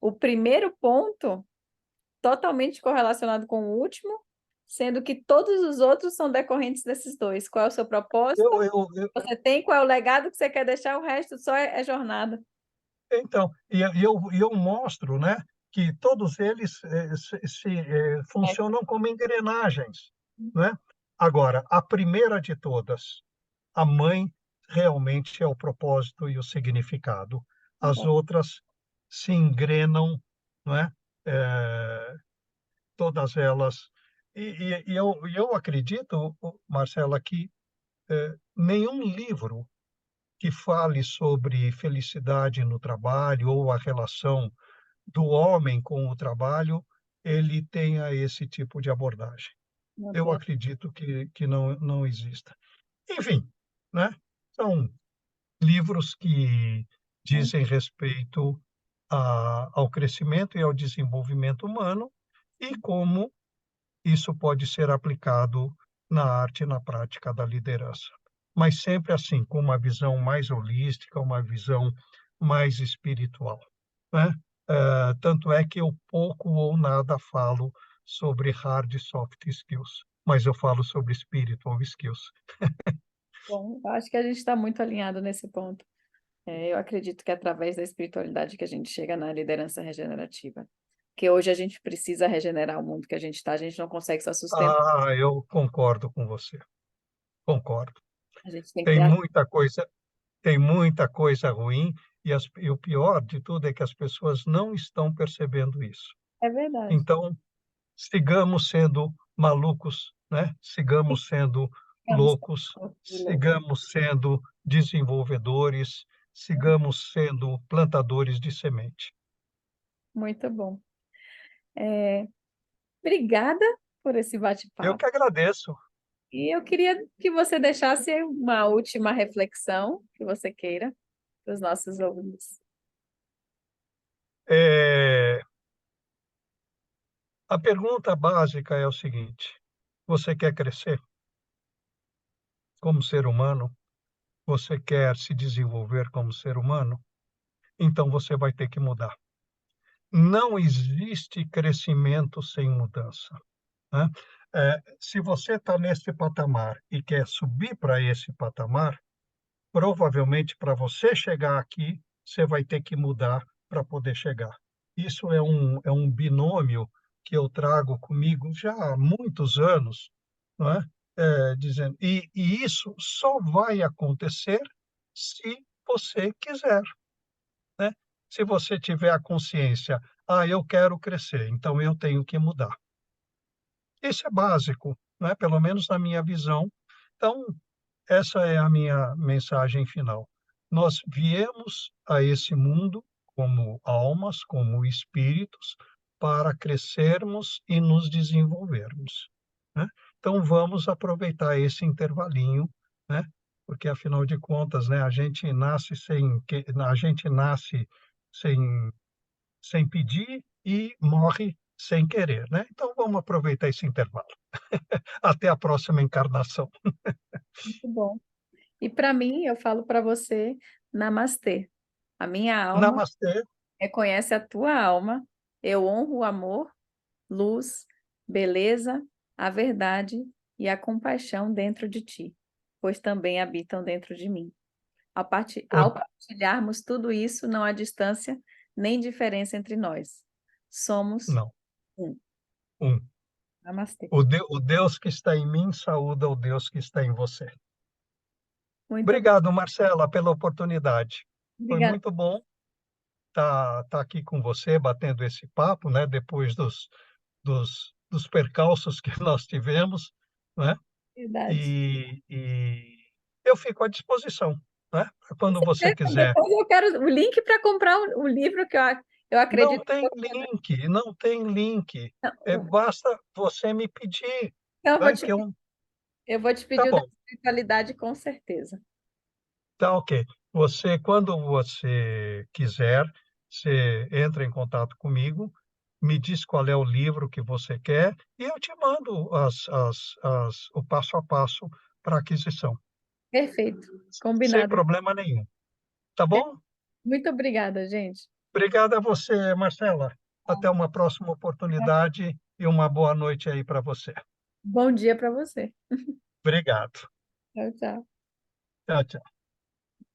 A: o primeiro ponto totalmente correlacionado com o último, sendo que todos os outros são decorrentes desses dois. Qual é o seu propósito? Você tem qual é o legado que você quer deixar, o resto só é jornada.
B: Então, eu mostro, né, que todos eles funcionam como engrenagens, né? Agora, a primeira de todas, a mãe, realmente é o propósito e o significado. As outras se engrenam, não é? Todas elas. Eu acredito, Marcela, que nenhum livro que fale sobre felicidade no trabalho ou a relação do homem com o trabalho, ele tenha esse tipo de abordagem.
A: Meu
B: Eu
A: Deus.
B: acredito que não exista. Enfim, né? São livros que dizem respeito ao crescimento e ao desenvolvimento humano e como isso pode ser aplicado na arte e na prática da liderança. Mas sempre assim, com uma visão mais holística, uma visão mais espiritual, né? Tanto é que eu pouco ou nada falo sobre hard e soft skills, mas eu falo sobre spiritual skills.
A: Bom, eu acho que a gente está muito alinhado nesse ponto. Eu acredito que é através da espiritualidade que a gente chega na liderança regenerativa. Porque hoje a gente precisa regenerar o mundo que a gente está, a gente não consegue só sustentar,
B: Eu concordo com você, concordo.
A: a gente tem que
B: Tem
A: ter.
B: muita coisa, tem muita coisa ruim e o pior de tudo é que as pessoas não estão percebendo isso.
A: É verdade.
B: Então, sigamos sendo malucos, né? Sigamos sendo
A: Ficamos
B: loucos,
A: de louco.
B: sigamos sendo desenvolvedores, sigamos sendo plantadores de semente.
A: Muito bom. Obrigada por esse
B: Eu
A: bate-papo.
B: que agradeço.
A: E eu queria que você deixasse uma última reflexão que você queira para os nossos ouvintes.
B: A pergunta básica é o seguinte: você quer crescer como ser humano? Você quer se desenvolver como ser humano? Então você vai ter que mudar. Não existe crescimento sem mudança, né. Se você está nesse patamar e quer subir para esse patamar, provavelmente para você chegar aqui, você vai ter que mudar para poder chegar. Isso é um binômio que eu trago comigo já há muitos anos, não é, dizendo e isso só vai acontecer se você quiser, né. Se você tiver a consciência: "Ah, eu quero crescer, então eu tenho que mudar". Isso é básico, né, pelo menos na minha visão. Então, essa é a minha mensagem final. Nós viemos a esse mundo como almas, como espíritos, para crescermos e nos desenvolvermos, né. Então vamos aproveitar esse intervalinho, né, porque afinal de contas, né, a gente nasce sem pedir e morre sem querer, né. Então vamos aproveitar esse intervalo. Até a próxima encarnação.
A: Muito bom. E para mim, eu falo para você, namastê. A minha alma
B: Namastê.
A: reconhece a tua alma, eu honro o amor, luz, beleza, a verdade e a compaixão dentro de ti, pois também habitam dentro de mim.
B: O
A: Ao partilharmos tudo isso, não há distância nem diferença entre nós. Somos
B: não,
A: um.
B: um.
A: Namastê.
B: O Deus que está em mim saúda o Deus que está em você.
A: Muito
B: Obrigado, Marcela, pela oportunidade. Foi
A: obrigada.
B: muito bom estar aqui com você, batendo esse papo, né, depois dos percalços que nós tivemos, né,
A: Verdade.
B: e eu fico à disposição, né,
A: Com
B: quando você
A: certeza,
B: quiser.
A: depois eu quero o link para comprar o livro que eu
B: Não
A: acredito que
B: tem
A: você vai
B: link, não tem link,
A: não,
B: basta você me pedir,
A: então
B: né, que
A: eu vou te
B: tá
A: pedir o da
B: bom.
A: espiritualidade com certeza.
B: Tá ok. Quando você quiser, você entra em contato comigo, me diz qual é o livro que você quer e eu te mando o passo a passo para aquisição,
A: Perfeito,
B: sem
A: combinado.
B: problema nenhum, tá bom?
A: Muito obrigada, gente.
B: Obrigado a você, Marcela. Até uma próxima oportunidade e uma boa noite aí para você.
A: Bom dia para você.
B: Obrigado.
A: Tchau, tchau.
B: Tchau, tchau.